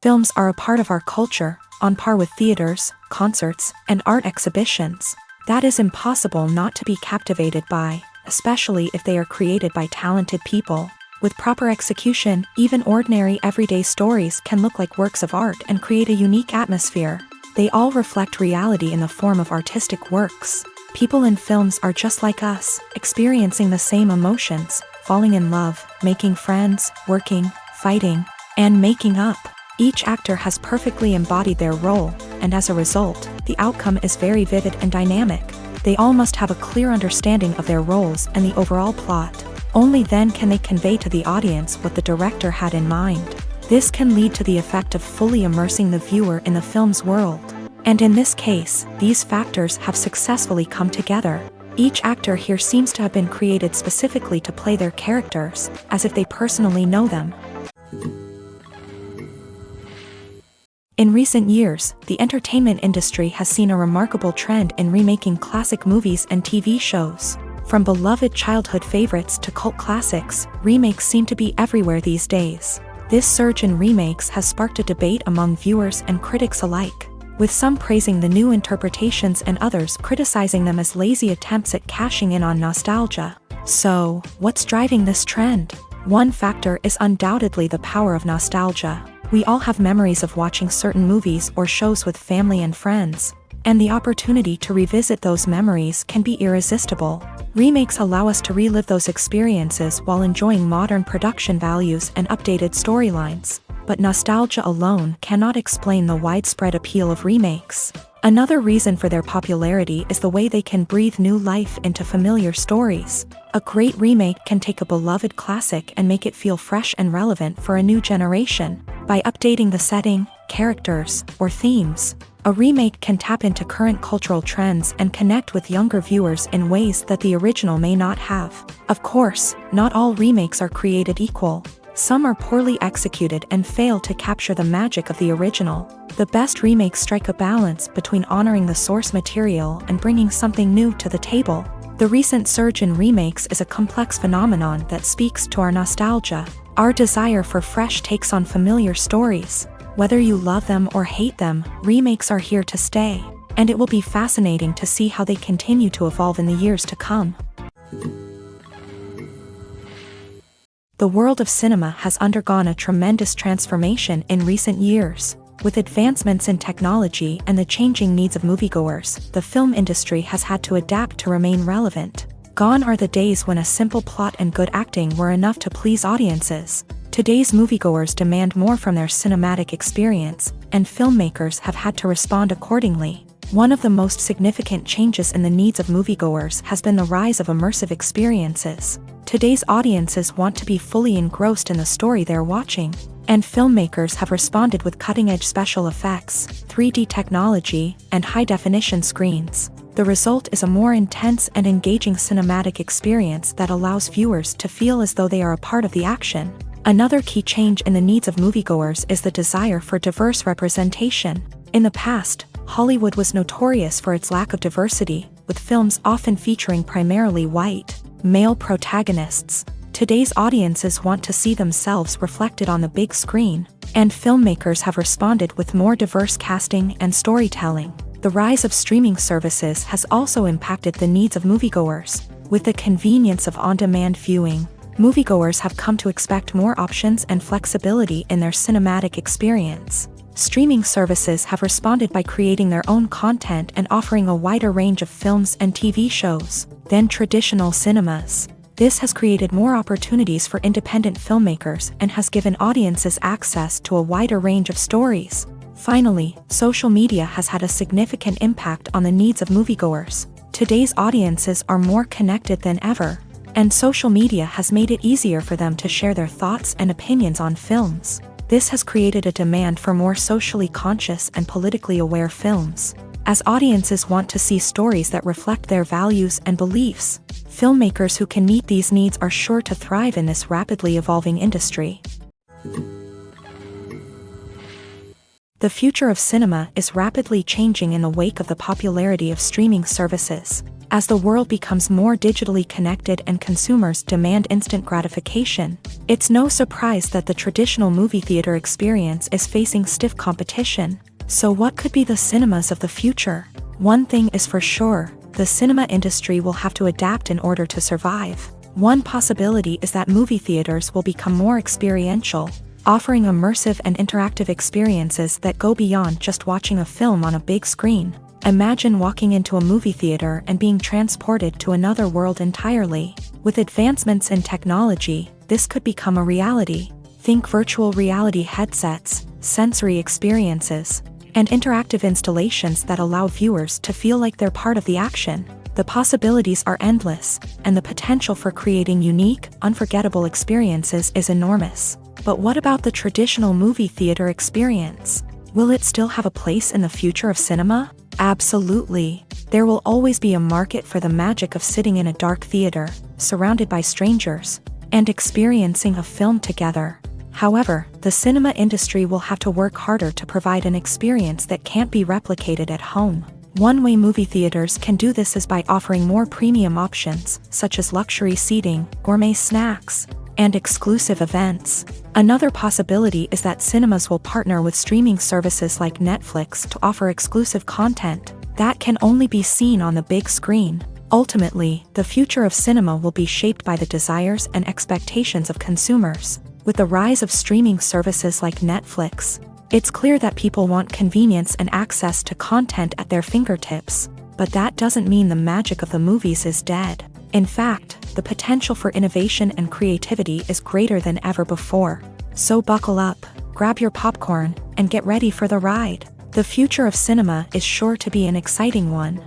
Films are a part of our culture, on par with theaters, concerts, and art exhibitions. That is impossible not to be captivated by, especially if they are created by talented people. With proper execution, even ordinary everyday stories can look like works of art and create a unique atmosphere. They all reflect reality in the form of artistic works. People in films are just like us, experiencing the same emotions, falling in love, making friends, working, fighting, and making up. Each actor has perfectly embodied their role, and as a result, the outcome is very vivid and dynamic. They all must have a clear understanding of their roles and the overall plot. Only then can they convey to the audience what the director had in mind. This can lead to the effect of fully immersing the viewer in the film's world. And in this case, these factors have successfully come together. Each actor here seems to have been created specifically to play their characters, as if they personally know them. In recent years, the entertainment industry has seen a remarkable trend in remaking classic movies and TV shows. From beloved childhood favorites to cult classics, remakes seem to be everywhere these days. This surge in remakes has sparked a debate among viewers and critics alike, with some praising the new interpretations and others criticizing them as lazy attempts at cashing in on nostalgia. So, what's driving this trend? One factor is undoubtedly the power of nostalgia. We all have memories of watching certain movies or shows with family and friends, and the opportunity to revisit those memories can be irresistible. Remakes allow us to relive those experiences while enjoying modern production values and updated storylines. But nostalgia alone cannot explain the widespread appeal of remakes. Another reason for their popularity is the way they can breathe new life into familiar stories. A great remake can take a beloved classic and make it feel fresh and relevant for a new generation. By updating the setting, characters, or themes, a remake can tap into current cultural trends and connect with younger viewers in ways that the original may not have. Of course, not all remakes are created equal. Some are poorly executed and fail to capture the magic of the original. The best remakes strike a balance between honoring the source material and bringing something new to the table. The recent surge in remakes is a complex phenomenon that speaks to our nostalgia, our desire for fresh takes on familiar stories. Whether you love them or hate them, remakes are here to stay, and it will be fascinating to see how they continue to evolve in the years to come. The world of cinema has undergone a tremendous transformation in recent years. With advancements in technology and the changing needs of moviegoers, the film industry has had to adapt to remain relevant. Gone are the days when a simple plot and good acting were enough to please audiences. Today's moviegoers demand more from their cinematic experience, and filmmakers have had to respond accordingly. One of the most significant changes in the needs of moviegoers has been the rise of immersive experiences. Today's audiences want to be fully engrossed in the story they're watching, and filmmakers have responded with cutting-edge special effects, 3D technology, and high-definition screens. The result is a more intense and engaging cinematic experience that allows viewers to feel as though they are a part of the action. Another key change in the needs of moviegoers is the desire for diverse representation. In the past, Hollywood was notorious for its lack of diversity, with films often featuring primarily white, male protagonists. Today's audiences want to see themselves reflected on the big screen, and filmmakers have responded with more diverse casting and storytelling. The rise of streaming services has also impacted the needs of moviegoers. With the convenience of on-demand viewing, moviegoers have come to expect more options and flexibility in their cinematic experience. Streaming services have responded by creating their own content and offering a wider range of films and TV shows than traditional cinemas. This has created more opportunities for independent filmmakers and has given audiences access to a wider range of stories. Finally, social media has had a significant impact on the needs of moviegoers. Today's audiences are more connected than ever, and social media has made it easier for them to share their thoughts and opinions on films. This has created a demand for more socially conscious and politically aware films. As audiences want to see stories that reflect their values and beliefs, filmmakers who can meet these needs are sure to thrive in this rapidly evolving industry. The future of cinema is rapidly changing in the wake of the popularity of streaming services. As the world becomes more digitally connected and consumers demand instant gratification, it's no surprise that the traditional movie theater experience is facing stiff competition. So what could be the cinemas of the future? One thing is for sure, the cinema industry will have to adapt in order to survive. One possibility is that movie theaters will become more experiential, offering immersive and interactive experiences that go beyond just watching a film on a big screen. Imagine walking into a movie theater and being transported to another world entirely. With advancements in technology, this could become a reality. Think virtual reality headsets, sensory experiences, and interactive installations that allow viewers to feel like they're part of the action. The possibilities are endless, and the potential for creating unique, unforgettable experiences is enormous. But what about the traditional movie theater experience? Will it still have a place in the future of cinema? Absolutely. There will always be a market for the magic of sitting in a dark theater, surrounded by strangers, and experiencing a film together. However, the cinema industry will have to work harder to provide an experience that can't be replicated at home. One way movie theaters can do this is by offering more premium options, such as luxury seating, gourmet snacks, and exclusive events. Another possibility is that cinemas will partner with streaming services like Netflix to offer exclusive content that can only be seen on the big screen. Ultimately, the future of cinema will be shaped by the desires and expectations of consumers. With the rise of streaming services like Netflix, it's clear that people want convenience and access to content at their fingertips. But that doesn't mean the magic of the movies is dead. In fact, the potential for innovation and creativity is greater than ever before. So buckle up, grab your popcorn, and get ready for the ride. The future of cinema is sure to be an exciting one.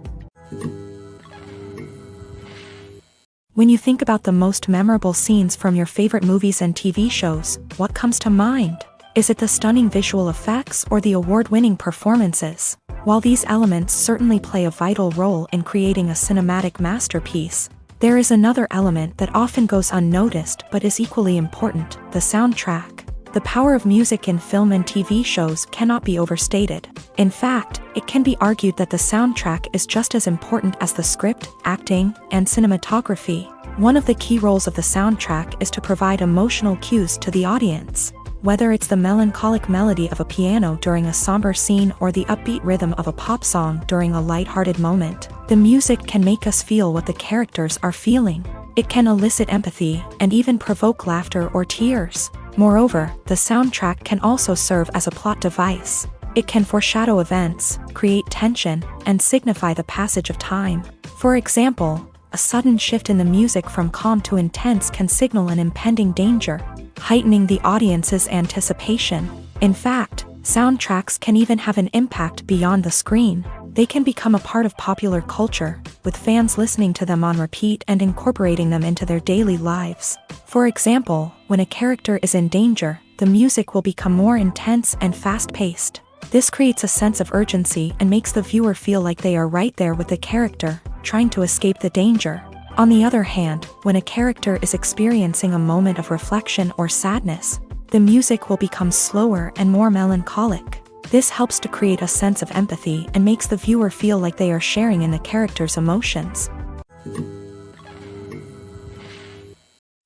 When you think about the most memorable scenes from your favorite movies and TV shows, what comes to mind? Is it the stunning visual effects or the award-winning performances? While these elements certainly play a vital role in creating a cinematic masterpiece, there is another element that often goes unnoticed but is equally important: the soundtrack. The power of music in film and TV shows cannot be overstated. In fact, it can be argued that the soundtrack is just as important as the script, acting, and cinematography. One of the key roles of the soundtrack is to provide emotional cues to the audience. Whether it's the melancholic melody of a piano during a somber scene or the upbeat rhythm of a pop song during a lighthearted moment, the music can make us feel what the characters are feeling. It can elicit empathy and even provoke laughter or tears. Moreover, the soundtrack can also serve as a plot device. It can foreshadow events, create tension, and signify the passage of time. For example, a sudden shift in the music from calm to intense can signal an impending danger, heightening the audience's anticipation. In fact, soundtracks can even have an impact beyond the screen. They can become a part of popular culture, with fans listening to them on repeat and incorporating them into their daily lives. For example, when a character is in danger, the music will become more intense and fast-paced. This creates a sense of urgency and makes the viewer feel like they are right there with the character, trying to escape the danger. On the other hand, when a character is experiencing a moment of reflection or sadness, the music will become slower and more melancholic. This helps to create a sense of empathy and makes the viewer feel like they are sharing in the character's emotions.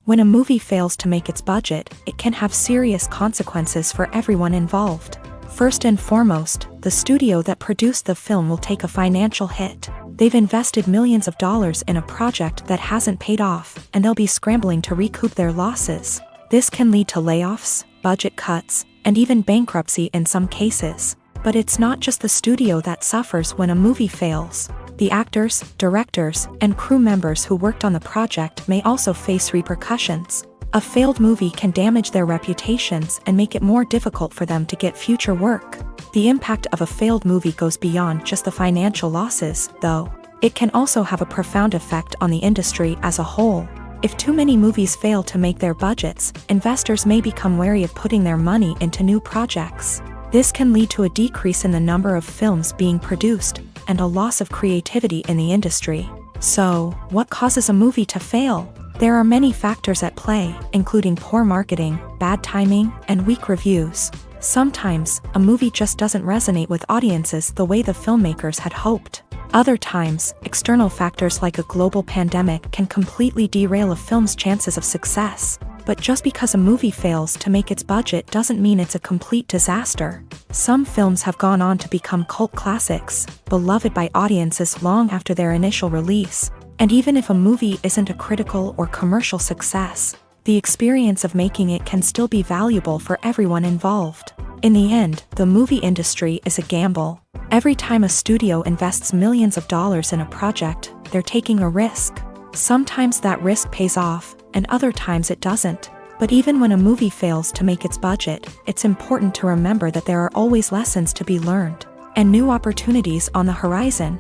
When a movie fails to make its budget, it can have serious consequences for everyone involved. First and foremost, the studio that produced the film will take a financial hit. They've invested millions of dollars in a project that hasn't paid off, and they'll be scrambling to recoup their losses. This can lead to layoffs, budget cuts, and even bankruptcy in some cases. But it's not just the studio that suffers when a movie fails. The actors, directors, and crew members who worked on the project may also face repercussions. A failed movie can damage their reputations and make it more difficult for them to get future work. The impact of a failed movie goes beyond just the financial losses, though. It can also have a profound effect on the industry as a whole. If too many movies fail to make their budgets, investors may become wary of putting their money into new projects. This can lead to a decrease in the number of films being produced, and a loss of creativity in the industry. So, what causes a movie to fail? There are many factors at play, including poor marketing, bad timing, and weak reviews. Sometimes, a movie just doesn't resonate with audiences the way the filmmakers had hoped. Other times, external factors like a global pandemic can completely derail a film's chances of success. But just because a movie fails to make its budget doesn't mean it's a complete disaster. Some films have gone on to become cult classics, beloved by audiences long after their initial release. And even if a movie isn't a critical or commercial success, the experience of making it can still be valuable for everyone involved. In the end, the movie industry is a gamble. Every time a studio invests millions of dollars in a project, they're taking a risk. Sometimes that risk pays off, and other times it doesn't. But even when a movie fails to make its budget, it's important to remember that there are always lessons to be learned, and new opportunities on the horizon.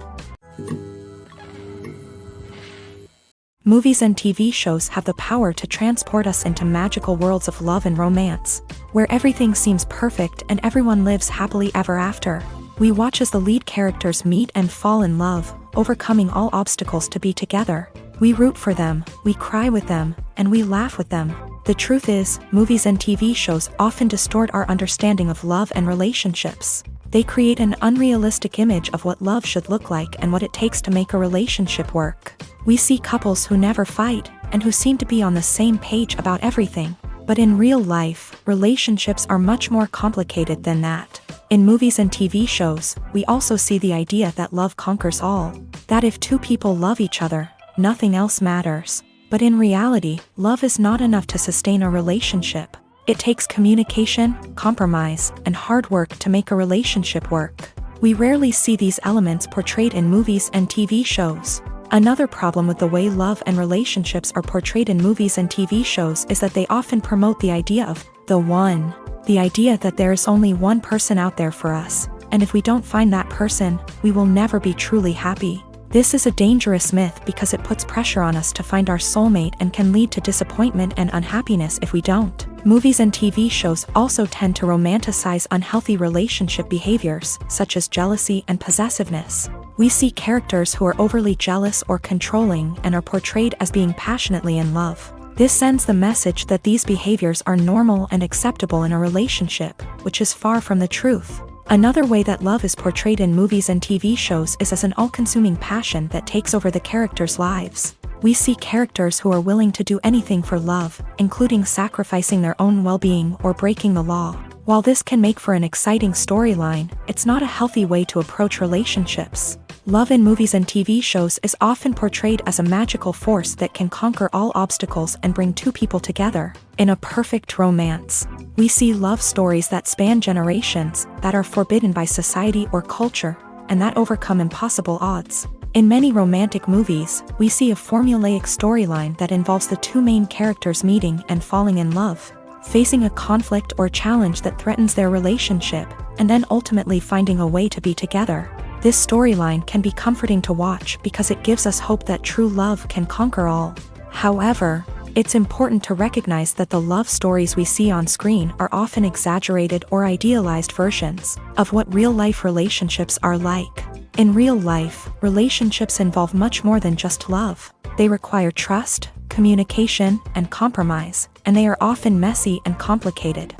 Movies and TV shows have the power to transport us into magical worlds of love and romance, where everything seems perfect and everyone lives happily ever after. We watch as the lead characters meet and fall in love, overcoming all obstacles to be together. We root for them, we cry with them, and we laugh with them. The truth is, movies and TV shows often distort our understanding of love and relationships. They create an unrealistic image of what love should look like and what it takes to make a relationship work. We see couples who never fight, and who seem to be on the same page about everything. But in real life, relationships are much more complicated than that. In movies and TV shows, we also see the idea that love conquers all. That if two people love each other, nothing else matters. But in reality, love is not enough to sustain a relationship. It takes communication, compromise, and hard work to make a relationship work. We rarely see these elements portrayed in movies and TV shows. Another problem with the way love and relationships are portrayed in movies and TV shows is that they often promote the idea of the one. The idea that there is only one person out there for us, and if we don't find that person, we will never be truly happy. This is a dangerous myth because it puts pressure on us to find our soulmate and can lead to disappointment and unhappiness if we don't. Movies and TV shows also tend to romanticize unhealthy relationship behaviors, such as jealousy and possessiveness. We see characters who are overly jealous or controlling and are portrayed as being passionately in love. This sends the message that these behaviors are normal and acceptable in a relationship, which is far from the truth. Another way that love is portrayed in movies and TV shows is as an all-consuming passion that takes over the characters' lives. We see characters who are willing to do anything for love, including sacrificing their own well-being or breaking the law. While this can make for an exciting storyline, it's not a healthy way to approach relationships. Love in movies and TV shows is often portrayed as a magical force that can conquer all obstacles and bring two people together. In a perfect romance, we see love stories that span generations, that are forbidden by society or culture, and that overcome impossible odds. In many romantic movies, we see a formulaic storyline that involves the two main characters meeting and falling in love, facing a conflict or challenge that threatens their relationship, and then ultimately finding a way to be together. This storyline can be comforting to watch because it gives us hope that true love can conquer all. However, it's important to recognize that the love stories we see on screen are often exaggerated or idealized versions of what real-life relationships are like. In real life, relationships involve much more than just love. They require trust, communication, and compromise, and they are often messy and complicated.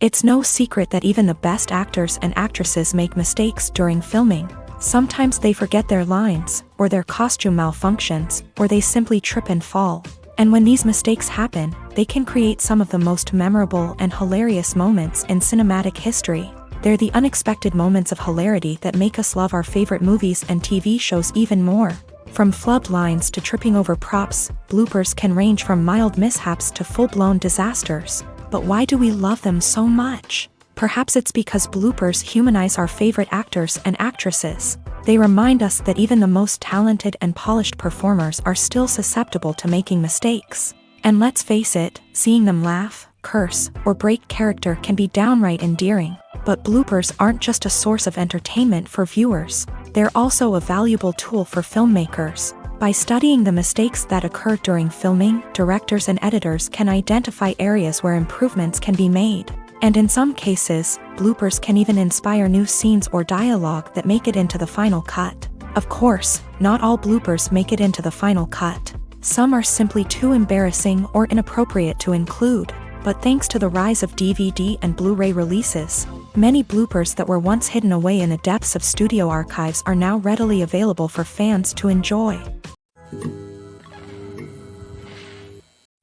It's no secret that even the best actors and actresses make mistakes during filming. Sometimes they forget their lines, or their costume malfunctions, or they simply trip and fall. And when these mistakes happen, they can create some of the most memorable and hilarious moments in cinematic history. They're the unexpected moments of hilarity that make us love our favorite movies and TV shows even more. From flubbed lines to tripping over props, bloopers can range from mild mishaps to full-blown disasters. But why do we love them so much? Perhaps it's because bloopers humanize our favorite actors and actresses. They remind us that even the most talented and polished performers are still susceptible to making mistakes. And let's face it, seeing them laugh, curse, or break character can be downright endearing. But bloopers aren't just a source of entertainment for viewers. They're also a valuable tool for filmmakers. By studying the mistakes that occur during filming, directors and editors can identify areas where improvements can be made. And in some cases, bloopers can even inspire new scenes or dialogue that make it into the final cut. Of course, not all bloopers make it into the final cut. Some are simply too embarrassing or inappropriate to include. But thanks to the rise of DVD and Blu-ray releases, many bloopers that were once hidden away in the depths of studio archives are now readily available for fans to enjoy.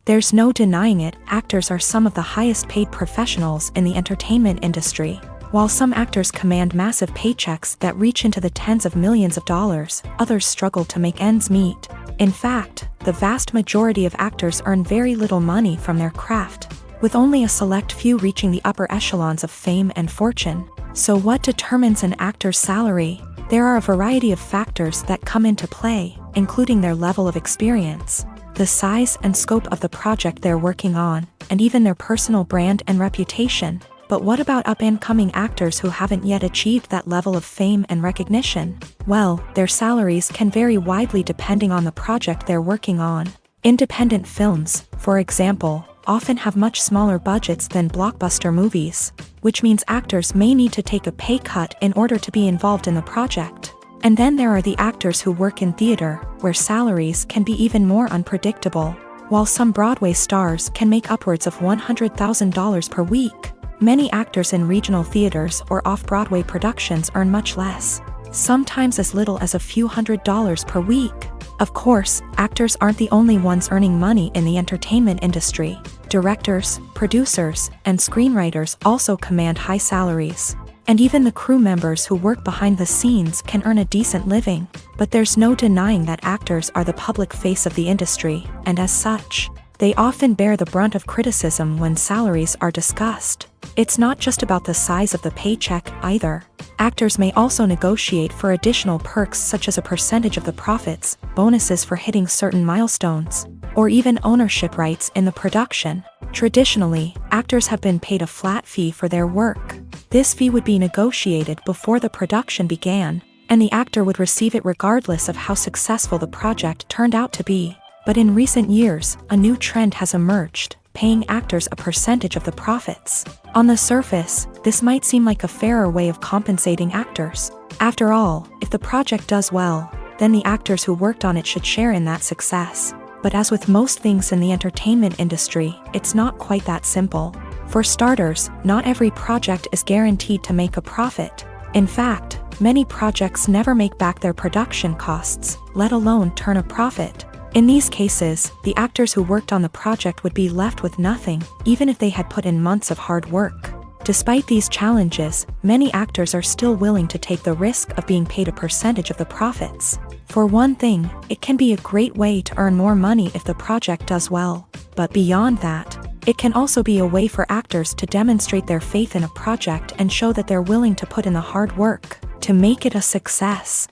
There's no denying it, actors are some of the highest paid professionals in the entertainment industry. While some actors command massive paychecks that reach into the tens of millions of dollars, others struggle to make ends meet. In fact, the vast majority of actors earn very little money from their craft, with only a select few reaching the upper echelons of fame and fortune. So what determines an actor's salary? There are a variety of factors that come into play, including their level of experience, the size and scope of the project they're working on, and even their personal brand and reputation. But what about up-and-coming actors who haven't yet achieved that level of fame and recognition? Well, their salaries can vary widely depending on the project they're working on. Independent films, for example, often have much smaller budgets than blockbuster movies, which means actors may need to take a pay cut in order to be involved in the project. And then there are the actors who work in theater, where salaries can be even more unpredictable. While some Broadway stars can make upwards of $100,000 per week, many actors in regional theaters or off-Broadway productions earn much less, sometimes as little as a few $100s per week. Of course, actors aren't the only ones earning money in the entertainment industry. Directors, producers, and screenwriters also command high salaries. And even the crew members who work behind the scenes can earn a decent living. But there's no denying that actors are the public face of the industry, and as such, they often bear the brunt of criticism when salaries are discussed. It's not just about the size of the paycheck, either. Actors may also negotiate for additional perks such as a percentage of the profits, bonuses for hitting certain milestones, or even ownership rights in the production. Traditionally, actors have been paid a flat fee for their work. This fee would be negotiated before the production began, and the actor would receive it regardless of how successful the project turned out to be. But in recent years, a new trend has emerged, paying actors a percentage of the profits. On the surface, this might seem like a fairer way of compensating actors. After all, if the project does well, then the actors who worked on it should share in that success. But as with most things in the entertainment industry, it's not quite that simple. For starters, not every project is guaranteed to make a profit. In fact, many projects never make back their production costs, let alone turn a profit. In these cases, the actors who worked on the project would be left with nothing, even if they had put in months of hard work. Despite these challenges, many actors are still willing to take the risk of being paid a percentage of the profits. For one thing, it can be a great way to earn more money if the project does well. But beyond that, it can also be a way for actors to demonstrate their faith in a project and show that they're willing to put in the hard work to make it a success.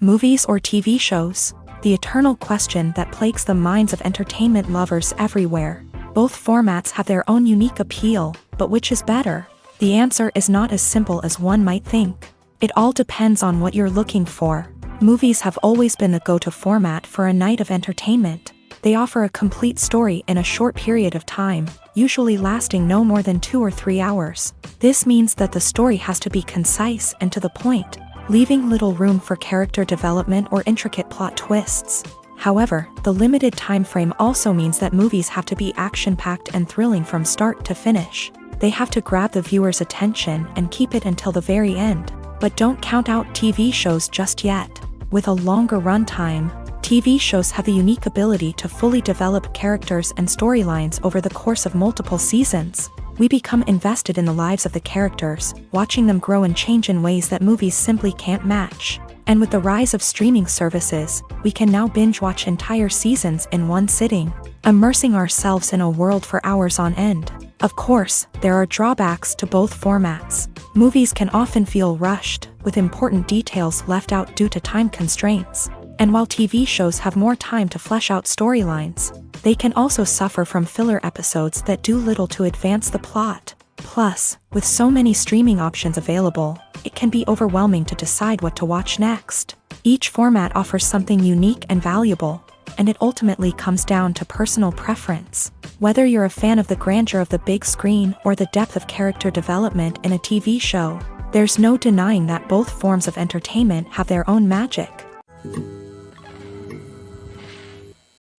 Movies or TV shows? The eternal question that plagues the minds of entertainment lovers everywhere. Both formats have their own unique appeal, but which is better? The answer is not as simple as one might think. It all depends on what you're looking for. Movies have always been the go-to format for a night of entertainment. They offer a complete story in a short period of time, usually lasting no more than 2 or 3 hours. This means that the story has to be concise and to the point, leaving little room for character development or intricate plot twists. However, the limited time frame also means that movies have to be action-packed and thrilling from start to finish. They have to grab the viewer's attention and keep it until the very end. But don't count out TV shows just yet. With a longer runtime, TV shows have the unique ability to fully develop characters and storylines over the course of multiple seasons. We become invested in the lives of the characters, watching them grow and change in ways that movies simply can't match. And with the rise of streaming services, we can now binge-watch entire seasons in one sitting, immersing ourselves in a world for hours on end. Of course, there are drawbacks to both formats. Movies can often feel rushed, with important details left out due to time constraints. And while TV shows have more time to flesh out storylines, they can also suffer from filler episodes that do little to advance the plot. Plus, with so many streaming options available, it can be overwhelming to decide what to watch next. Each format offers something unique and valuable, and it ultimately comes down to personal preference. Whether you're a fan of the grandeur of the big screen or the depth of character development in a TV show, there's no denying that both forms of entertainment have their own magic.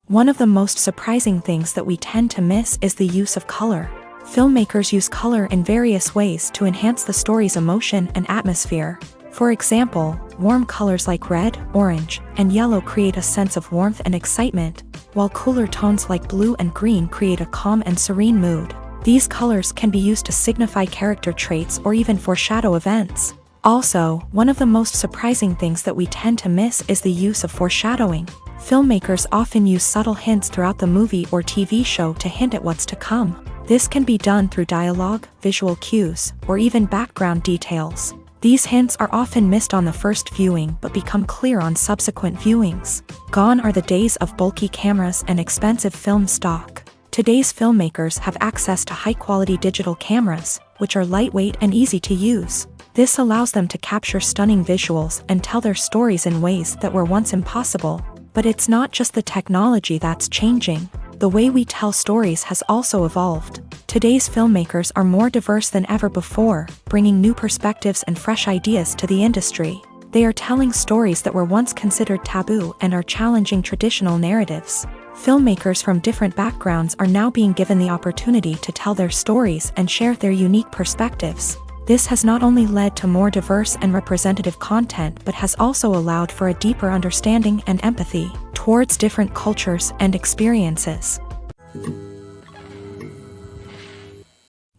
One of the most surprising things that we tend to miss is the use of color. Filmmakers use color in various ways to enhance the story's emotion and atmosphere. For example, warm colors like red, orange, and yellow create a sense of warmth and excitement, while cooler tones like blue and green create a calm and serene mood. These colors can be used to signify character traits or even foreshadow events. Also, one of the most surprising things that we tend to miss is the use of foreshadowing. Filmmakers often use subtle hints throughout the movie or TV show to hint at what's to come. This can be done through dialogue, visual cues, or even background details. These hints are often missed on the first viewing but become clear on subsequent viewings. Gone are the days of bulky cameras and expensive film stock. Today's filmmakers have access to high-quality digital cameras, which are lightweight and easy to use. This allows them to capture stunning visuals and tell their stories in ways that were once impossible. But it's not just the technology that's changing. The way we tell stories has also evolved. Today's filmmakers are more diverse than ever before, bringing new perspectives and fresh ideas to the industry. They are telling stories that were once considered taboo and are challenging traditional narratives. Filmmakers from different backgrounds are now being given the opportunity to tell their stories and share their unique perspectives. This has not only led to more diverse and representative content but has also allowed for a deeper understanding and empathy towards different cultures and experiences.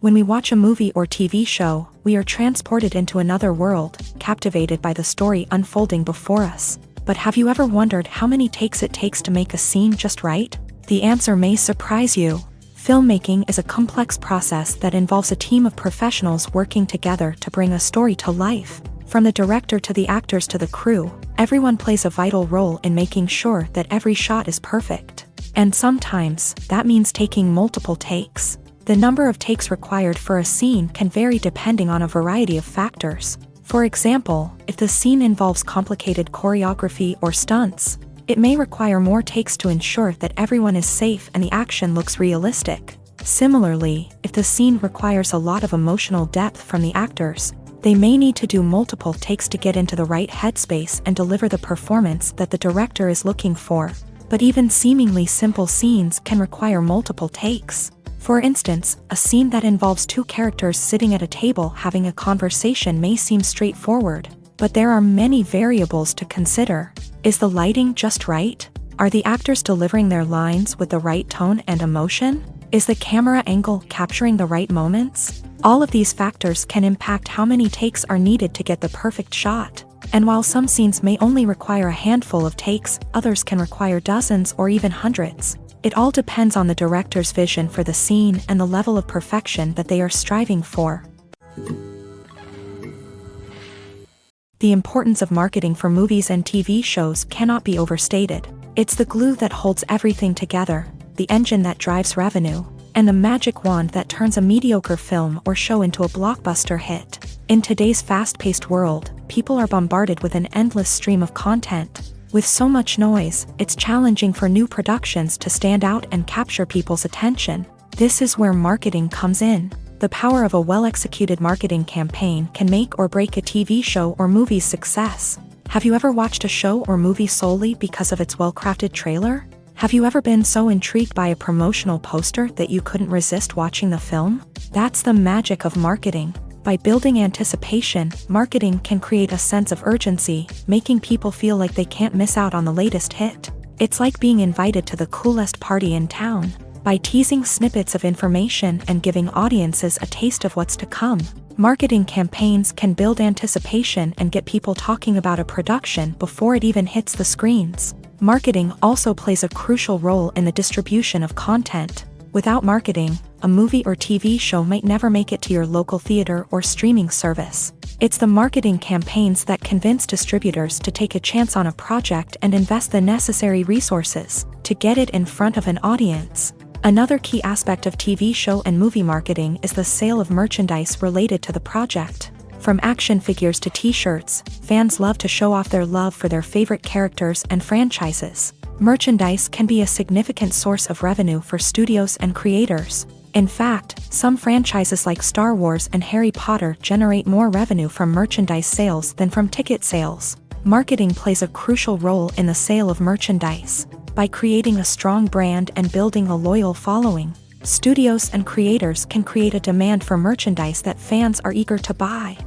When we watch a movie or TV show, we are transported into another world, captivated by the story unfolding before us. But have you ever wondered how many takes it takes to make a scene just right? The answer may surprise you. Filmmaking is a complex process that involves a team of professionals working together to bring a story to life. From the director to the actors to the crew, everyone plays a vital role in making sure that every shot is perfect. And sometimes, that means taking multiple takes. The number of takes required for a scene can vary depending on a variety of factors. For example, if the scene involves complicated choreography or stunts, it may require more takes to ensure that everyone is safe and the action looks realistic. Similarly, if the scene requires a lot of emotional depth from the actors, they may need to do multiple takes to get into the right headspace and deliver the performance that the director is looking for. But even seemingly simple scenes can require multiple takes. For instance, a scene that involves two characters sitting at a table having a conversation may seem straightforward, but there are many variables to consider. Is the lighting just right? Are the actors delivering their lines with the right tone and emotion? Is the camera angle capturing the right moments? All of these factors can impact how many takes are needed to get the perfect shot. And while some scenes may only require a handful of takes, others can require dozens or even hundreds. It all depends on the director's vision for the scene and the level of perfection that they are striving for. The importance of marketing for movies and TV shows cannot be overstated. It's the glue that holds everything together, the engine that drives revenue, and the magic wand that turns a mediocre film or show into a blockbuster hit. In today's fast-paced world, people are bombarded with an endless stream of content. With so much noise, it's challenging for new productions to stand out and capture people's attention. This is where marketing comes in. The power of a well-executed marketing campaign can make or break a TV show or movie's success. Have you ever watched a show or movie solely because of its well-crafted trailer? Have you ever been so intrigued by a promotional poster that you couldn't resist watching the film? That's the magic of marketing. By building anticipation, marketing can create a sense of urgency, making people feel like they can't miss out on the latest hit. It's like being invited to the coolest party in town. by teasing snippets of information and giving audiences a taste of what's to come. Marketing campaigns can build anticipation and get people talking about a production before it even hits the screens. Marketing also plays a crucial role in the distribution of content. Without marketing, a movie or TV show might never make it to your local theater or streaming service. It's the marketing campaigns that convince distributors to take a chance on a project and invest the necessary resources to get it in front of an audience. Another key aspect of TV show and movie marketing is the sale of merchandise related to the project. From action figures to t-shirts, fans love to show off their love for their favorite characters and franchises. Merchandise can be a significant source of revenue for studios and creators. In fact, some franchises like Star Wars and Harry Potter generate more revenue from merchandise sales than from ticket sales. Marketing plays a crucial role in the sale of merchandise. By creating a strong brand and building a loyal following, studios and creators can create a demand for merchandise that fans are eager to buy.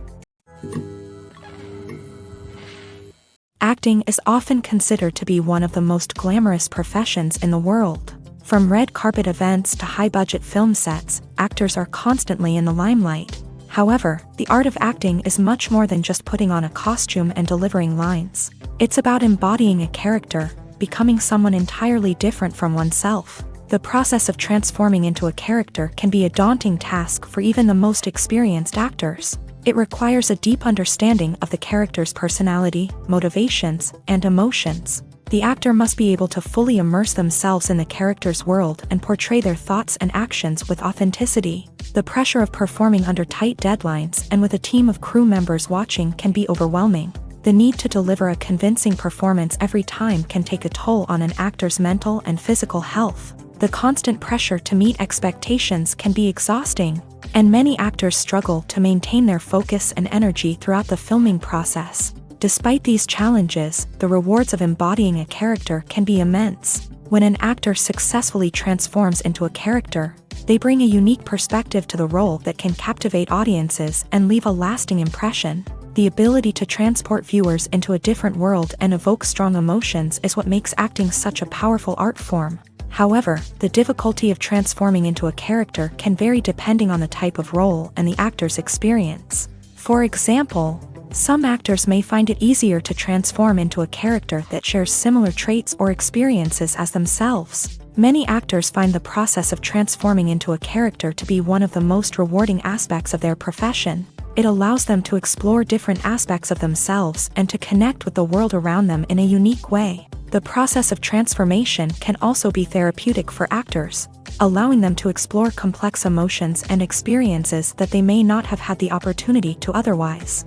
Acting is often considered to be one of the most glamorous professions in the world. From red carpet events to high-budget film sets, actors are constantly in the limelight. However, the art of acting is much more than just putting on a costume and delivering lines. It's about embodying a character, becoming someone entirely different from oneself. The process of transforming into a character can be a daunting task for even the most experienced actors. It requires a deep understanding of the character's personality, motivations, and emotions. The actor must be able to fully immerse themselves in the character's world and portray their thoughts and actions with authenticity. The pressure of performing under tight deadlines and with a team of crew members watching can be overwhelming. The need to deliver a convincing performance every time can take a toll on an actor's mental and physical health. The constant pressure to meet expectations can be exhausting, and many actors struggle to maintain their focus and energy throughout the filming process. Despite these challenges, the rewards of embodying a character can be immense. When an actor successfully transforms into a character, they bring a unique perspective to the role that can captivate audiences and leave a lasting impression. The ability to transport viewers into a different world and evoke strong emotions is what makes acting such a powerful art form. However, the difficulty of transforming into a character can vary depending on the type of role and the actor's experience. For example, some actors may find it easier to transform into a character that shares similar traits or experiences as themselves. Many actors find the process of transforming into a character to be one of the most rewarding aspects of their profession. It allows them to explore different aspects of themselves and to connect with the world around them in a unique way. The process of transformation can also be therapeutic for actors, allowing them to explore complex emotions and experiences that they may not have had the opportunity to otherwise.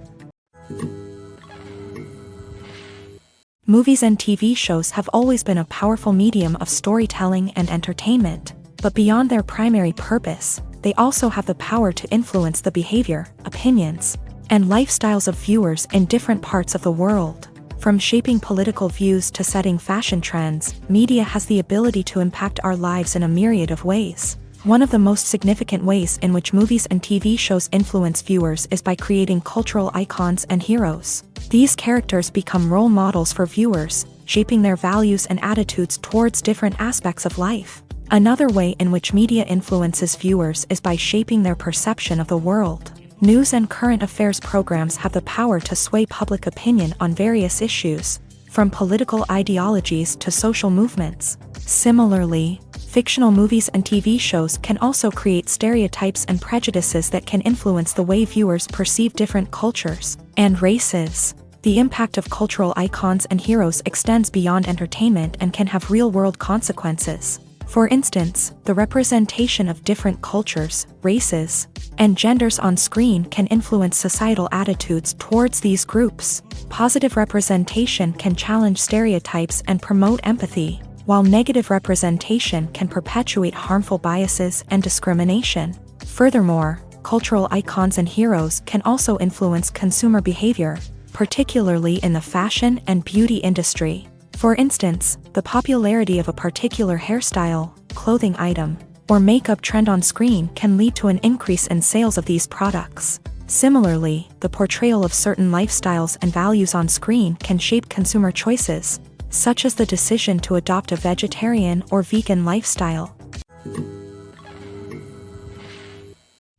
Movies and TV shows have always been a powerful medium of storytelling and entertainment, but beyond their primary purpose, they also have the power to influence the behavior, opinions, and lifestyles of viewers in different parts of the world. From shaping political views to setting fashion trends, media has the ability to impact our lives in a myriad of ways. One of the most significant ways in which movies and TV shows influence viewers is by creating cultural icons and heroes. These characters become role models for viewers, shaping their values and attitudes towards different aspects of life. Another way in which media influences viewers is by shaping their perception of the world. News and current affairs programs have the power to sway public opinion on various issues, from political ideologies to social movements. Similarly, fictional movies and TV shows can also create stereotypes and prejudices that can influence the way viewers perceive different cultures and races. The impact of cultural icons and heroes extends beyond entertainment and can have real-world consequences. For instance, the representation of different cultures, races, and genders on screen can influence societal attitudes towards these groups. Positive representation can challenge stereotypes and promote empathy, while negative representation can perpetuate harmful biases and discrimination. Furthermore, cultural icons and heroes can also influence consumer behavior, particularly in the fashion and beauty industry. For instance, the popularity of a particular hairstyle, clothing item, or makeup trend on screen can lead to an increase in sales of these products. Similarly, the portrayal of certain lifestyles and values on screen can shape consumer choices, such as the decision to adopt a vegetarian or vegan lifestyle.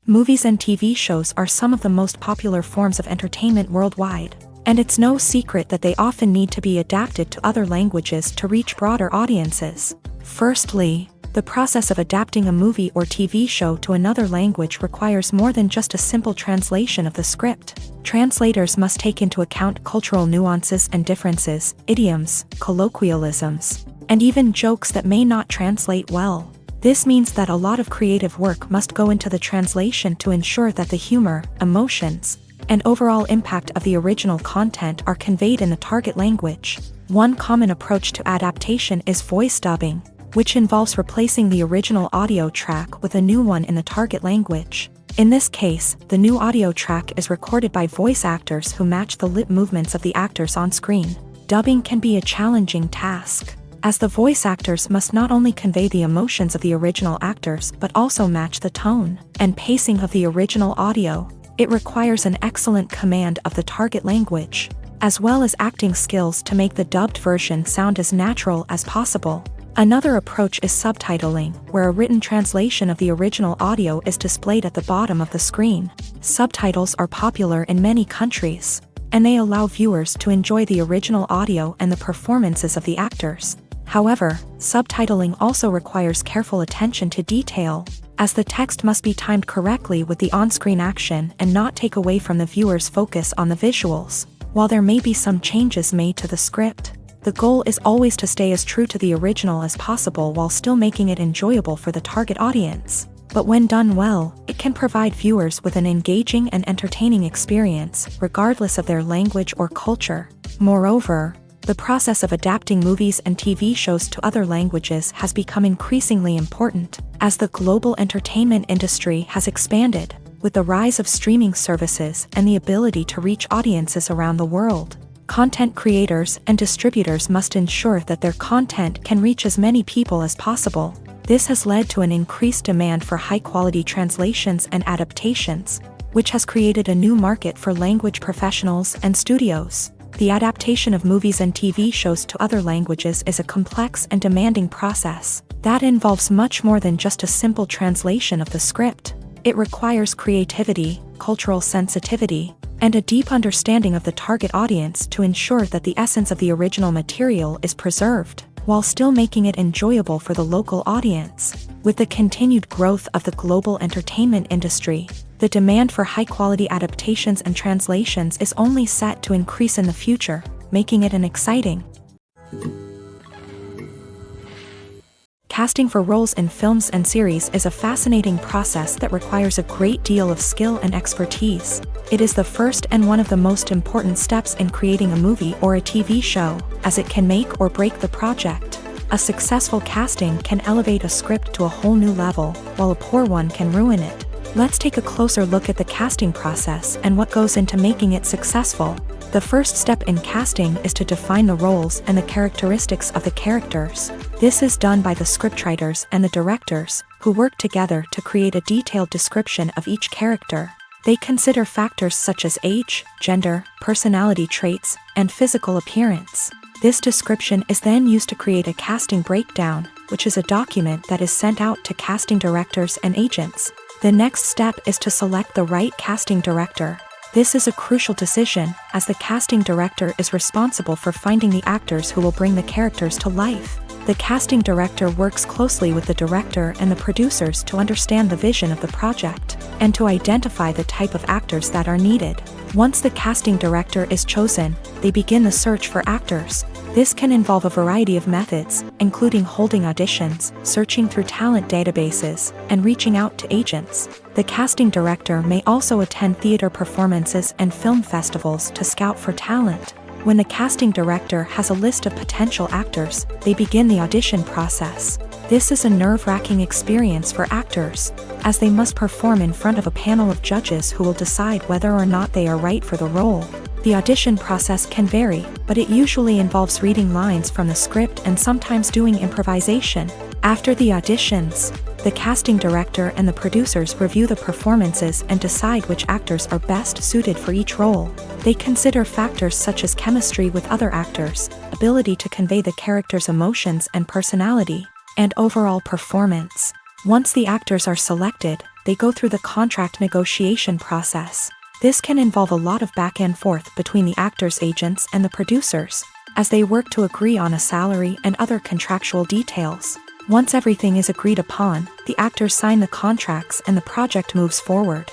Movies and TV shows are some of the most popular forms of entertainment worldwide, and it's no secret that they often need to be adapted to other languages to reach broader audiences. Firstly, the process of adapting a movie or TV show to another language requires more than just a simple translation of the script. Translators must take into account cultural nuances and differences, idioms, colloquialisms, and even jokes that may not translate well. This means that a lot of creative work must go into the translation to ensure that the humor, emotions, and overall impact of the original content are conveyed in the target language. One common approach to adaptation is voice dubbing, which involves replacing the original audio track with a new one in the target language. In this case, the new audio track is recorded by voice actors who match the lip movements of the actors on screen. Dubbing can be a challenging task, as the voice actors must not only convey the emotions of the original actors but also match the tone and pacing of the original audio. It requires an excellent command of the target language, as well as acting skills to make the dubbed version sound as natural as possible. Another approach is subtitling, where a written translation of the original audio is displayed at the bottom of the screen. Subtitles are popular in many countries, and they allow viewers to enjoy the original audio and the performances of the actors. However, subtitling also requires careful attention to detail, as the text must be timed correctly with the on-screen action and not take away from the viewer's focus on the visuals. While there may be some changes made to the script, the goal is always to stay as true to the original as possible while still making it enjoyable for the target audience. But when done well, it can provide viewers with an engaging and entertaining experience, regardless of their language or culture. Moreover, the process of adapting movies and TV shows to other languages has become increasingly important, as the global entertainment industry has expanded, with the rise of streaming services and the ability to reach audiences around the world. Content creators and distributors must ensure that their content can reach as many people as possible. This has led to an increased demand for high-quality translations and adaptations, which has created a new market for language professionals and studios. The adaptation of movies and TV shows to other languages is a complex and demanding process that involves much more than just a simple translation of the script. It requires creativity, cultural sensitivity, and a deep understanding of the target audience to ensure that the essence of the original material is preserved, while still making it enjoyable for the local audience. With the continued growth of the global entertainment industry, the demand for high-quality adaptations and translations is only set to increase in the future, making it an exciting. Casting for roles in films and series is a fascinating process that requires a great deal of skill and expertise. It is the first and one of the most important steps in creating a movie or a TV show, as it can make or break the project. A successful casting can elevate a script to a whole new level, while a poor one can ruin it. Let's take a closer look at the casting process and what goes into making it successful. The first step in casting is to define the roles and the characteristics of the characters. This is done by the scriptwriters and the directors, who work together to create a detailed description of each character. They consider factors such as age, gender, personality traits, and physical appearance. This description is then used to create a casting breakdown, which is a document that is sent out to casting directors and agents. The next step is to select the right casting director. This is a crucial decision, as the casting director is responsible for finding the actors who will bring the characters to life. The casting director works closely with the director and the producers to understand the vision of the project, and to identify the type of actors that are needed. Once the casting director is chosen, they begin the search for actors. This can involve a variety of methods, including holding auditions, searching through talent databases, and reaching out to agents. The casting director may also attend theater performances and film festivals to scout for talent. When the casting director has a list of potential actors, they begin the audition process. This is a nerve-wracking experience for actors, as they must perform in front of a panel of judges who will decide whether or not they are right for the role. The audition process can vary, but it usually involves reading lines from the script and sometimes doing improvisation. After the auditions, the casting director and the producers review the performances and decide which actors are best suited for each role. They consider factors such as chemistry with other actors, ability to convey the character's emotions and personality, and overall performance. Once the actors are selected, they go through the contract negotiation process. This can involve a lot of back and forth between the actors' agents and the producers, as they work to agree on a salary and other contractual details. Once everything is agreed upon, the actors sign the contracts and the project moves forward.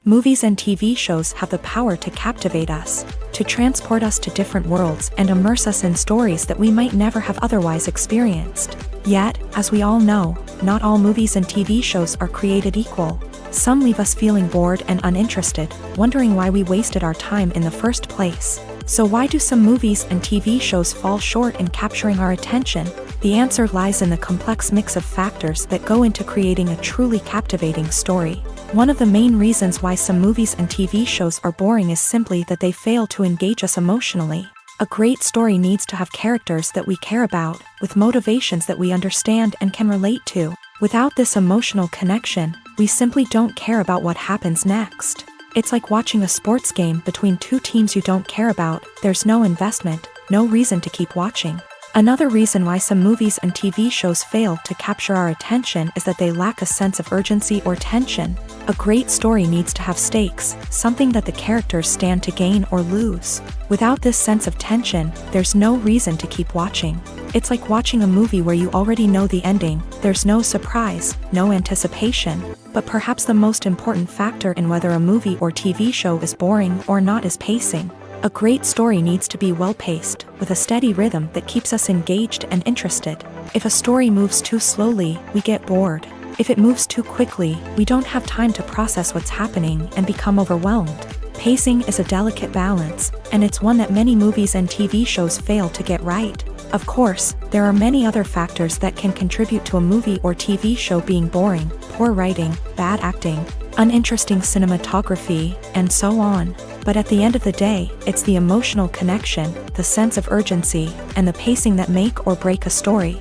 Movies and TV shows have the power to captivate us, to transport us to different worlds and immerse us in stories that we might never have otherwise experienced. Yet, as we all know, not all movies and TV shows are created equal. Some leave us feeling bored and uninterested, wondering why we wasted our time in the first place. So why do some movies and TV shows fall short in capturing our attention? The answer lies in the complex mix of factors that go into creating a truly captivating story. One of the main reasons why some movies and TV shows are boring is simply that they fail to engage us emotionally. A great story needs to have characters that we care about, with motivations that we understand and can relate to. Without this emotional connection, we simply don't care about what happens next. It's like watching a sports game between two teams you don't care about. There's no investment, no reason to keep watching. Another reason why some movies and TV shows fail to capture our attention is that they lack a sense of urgency or tension. A great story needs to have stakes, something that the characters stand to gain or lose. Without this sense of tension, there's no reason to keep watching. It's like watching a movie where you already know the ending. There's no surprise, no anticipation. But perhaps the most important factor in whether a movie or TV show is boring or not is pacing. A great story needs to be well-paced, with a steady rhythm that keeps us engaged and interested. If a story moves too slowly, we get bored. If it moves too quickly, we don't have time to process what's happening and become overwhelmed. Pacing is a delicate balance, and it's one that many movies and TV shows fail to get right. Of course, there are many other factors that can contribute to a movie or TV show being boring: poor writing, bad acting, uninteresting cinematography, and so on. But at the end of the day, it's the emotional connection, the sense of urgency, and the pacing that make or break a story.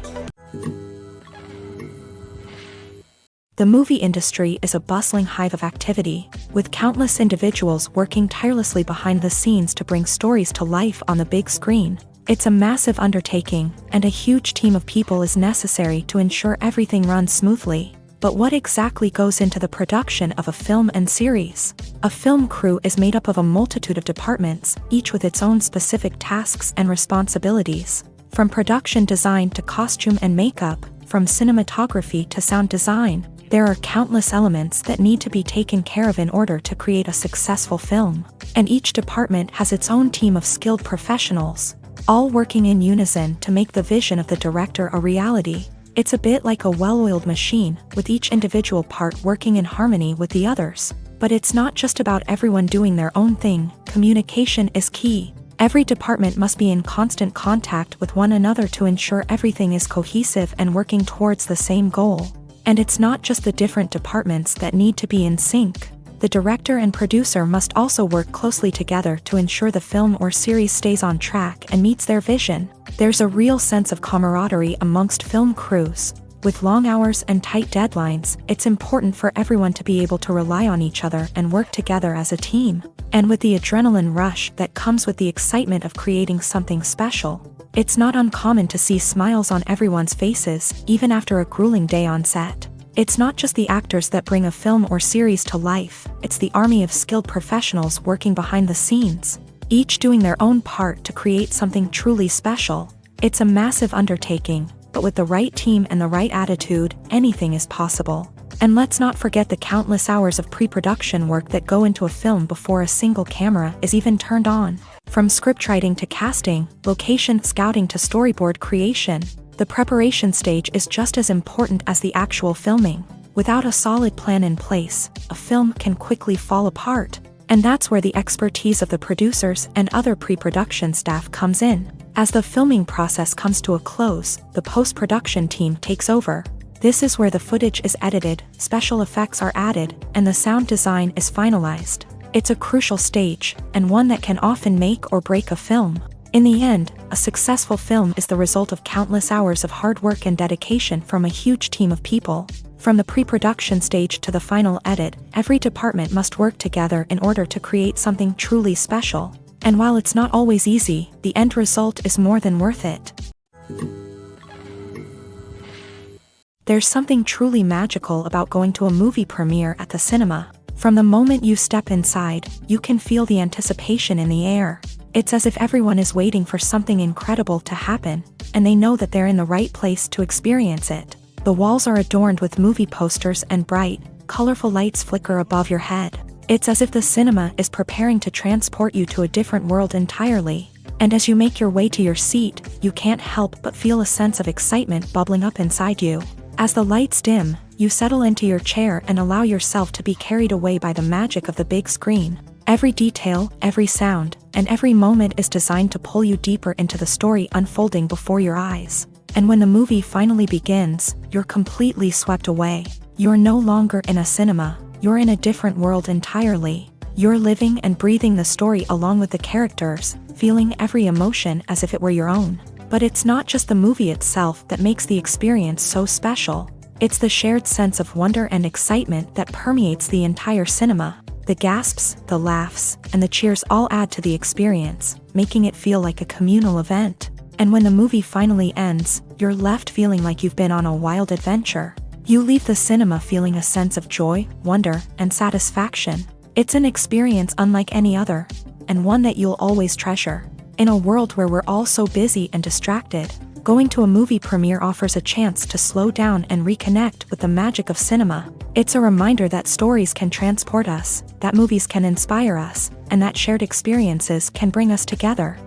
The movie industry is a bustling hive of activity, with countless individuals working tirelessly behind the scenes to bring stories to life on the big screen. It's a massive undertaking, and a huge team of people is necessary to ensure everything runs smoothly. But what exactly goes into the production of a film and series? A film crew is made up of a multitude of departments, each with its own specific tasks and responsibilities. From production design to costume and makeup, from cinematography to sound design, there are countless elements that need to be taken care of in order to create a successful film. And each department has its own team of skilled professionals, all working in unison to make the vision of the director a reality. It's a bit like a well-oiled machine, with each individual part working in harmony with the others. But it's not just about everyone doing their own thing. Communication is key. Every department must be in constant contact with one another to ensure everything is cohesive and working towards the same goal. And it's not just the different departments that need to be in sync. The director and producer must also work closely together to ensure the film or series stays on track and meets their vision. There's a real sense of camaraderie amongst film crews. With long hours and tight deadlines, it's important for everyone to be able to rely on each other and work together as a team. And with the adrenaline rush that comes with the excitement of creating something special, it's not uncommon to see smiles on everyone's faces, even after a grueling day on set. It's not just the actors that bring a film or series to life, it's the army of skilled professionals working behind the scenes, each doing their own part to create something truly special. It's a massive undertaking, but with the right team and the right attitude, anything is possible. And let's not forget the countless hours of pre-production work that go into a film before a single camera is even turned on. From scriptwriting to casting, location scouting to storyboard creation, the preparation stage is just as important as the actual filming. Without a solid plan in place, a film can quickly fall apart. And that's where the expertise of the producers and other pre-production staff comes in. As the filming process comes to a close, the post-production team takes over. This is where the footage is edited, special effects are added, and the sound design is finalized. It's a crucial stage, and one that can often make or break a film. In the end, a successful film is the result of countless hours of hard work and dedication from a huge team of people. From the pre-production stage to the final edit, every department must work together in order to create something truly special. And while it's not always easy, the end result is more than worth it. There's something truly magical about going to a movie premiere at the cinema. From the moment you step inside, you can feel the anticipation in the air. It's as if everyone is waiting for something incredible to happen, and they know that they're in the right place to experience it. The walls are adorned with movie posters and bright, colorful lights flicker above your head. It's as if the cinema is preparing to transport you to a different world entirely. And as you make your way to your seat, you can't help but feel a sense of excitement bubbling up inside you. As the lights dim, you settle into your chair and allow yourself to be carried away by the magic of the big screen. Every detail, every sound, and every moment is designed to pull you deeper into the story unfolding before your eyes. And when the movie finally begins, you're completely swept away. You're no longer in a cinema, you're in a different world entirely. You're living and breathing the story along with the characters, feeling every emotion as if it were your own. But it's not just the movie itself that makes the experience so special. It's the shared sense of wonder and excitement that permeates the entire cinema. The gasps, the laughs, and the cheers all add to the experience, making it feel like a communal event. And when the movie finally ends, you're left feeling like you've been on a wild adventure. You leave the cinema feeling a sense of joy, wonder, and satisfaction. It's an experience unlike any other, and one that you'll always treasure. In a world where we're all so busy and distracted, going to a movie premiere offers a chance to slow down and reconnect with the magic of cinema. It's a reminder that stories can transport us, that movies can inspire us, and that shared experiences can bring us together.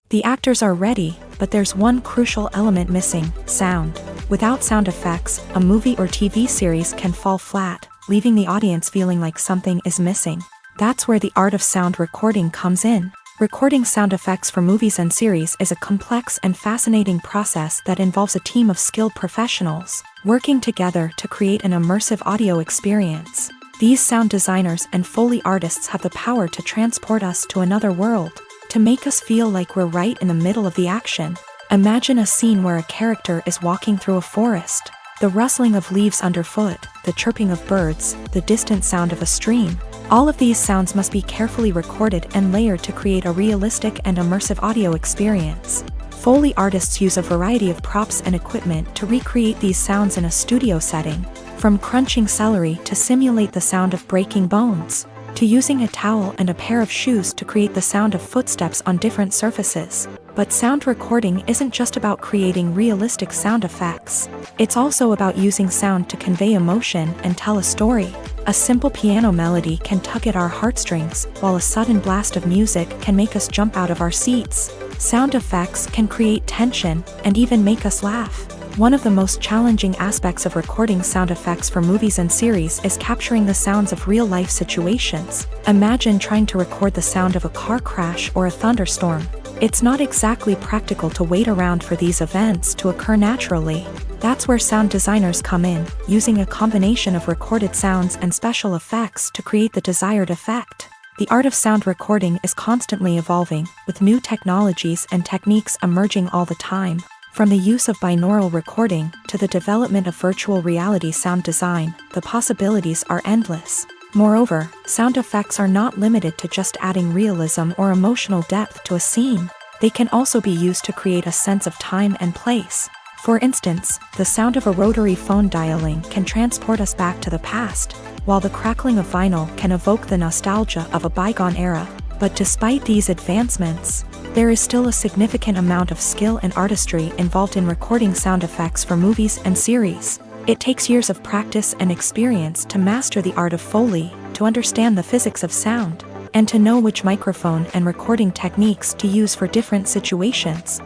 The actors are ready, but there's one crucial element missing: sound. Without sound effects, a movie or TV series can fall flat, leaving the audience feeling like something is missing. That's where the art of sound recording comes in. Recording sound effects for movies and series is a complex and fascinating process that involves a team of skilled professionals working together to create an immersive audio experience. These sound designers and Foley artists have the power to transport us to another world, to make us feel like we're right in the middle of the action. Imagine a scene where a character is walking through a forest. The rustling of leaves underfoot, the chirping of birds, the distant sound of a stream. All of these sounds must be carefully recorded and layered to create a realistic and immersive audio experience. Foley artists use a variety of props and equipment to recreate these sounds in a studio setting, from crunching celery to simulate the sound of breaking bones, to using a towel and a pair of shoes to create the sound of footsteps on different surfaces. But sound recording isn't just about creating realistic sound effects. It's also about using sound to convey emotion and tell a story. A simple piano melody can tug at our heartstrings, while a sudden blast of music can make us jump out of our seats. Sound effects can create tension and even make us laugh. One of the most challenging aspects of recording sound effects for movies and series is capturing the sounds of real-life situations. Imagine trying to record the sound of a car crash or a thunderstorm. It's not exactly practical to wait around for these events to occur naturally. That's where sound designers come in, using a combination of recorded sounds and special effects to create the desired effect. The art of sound recording is constantly evolving, with new technologies and techniques emerging all the time. From the use of binaural recording to the development of virtual reality sound design, the possibilities are endless. Moreover, sound effects are not limited to just adding realism or emotional depth to a scene. They can also be used to create a sense of time and place. For instance, the sound of a rotary phone dialing can transport us back to the past, while the crackling of vinyl can evoke the nostalgia of a bygone era. But despite these advancements, there is still a significant amount of skill and artistry involved in recording sound effects for movies and series. It takes years of practice and experience to master the art of Foley, to understand the physics of sound, and to know which microphone and recording techniques to use for different situations.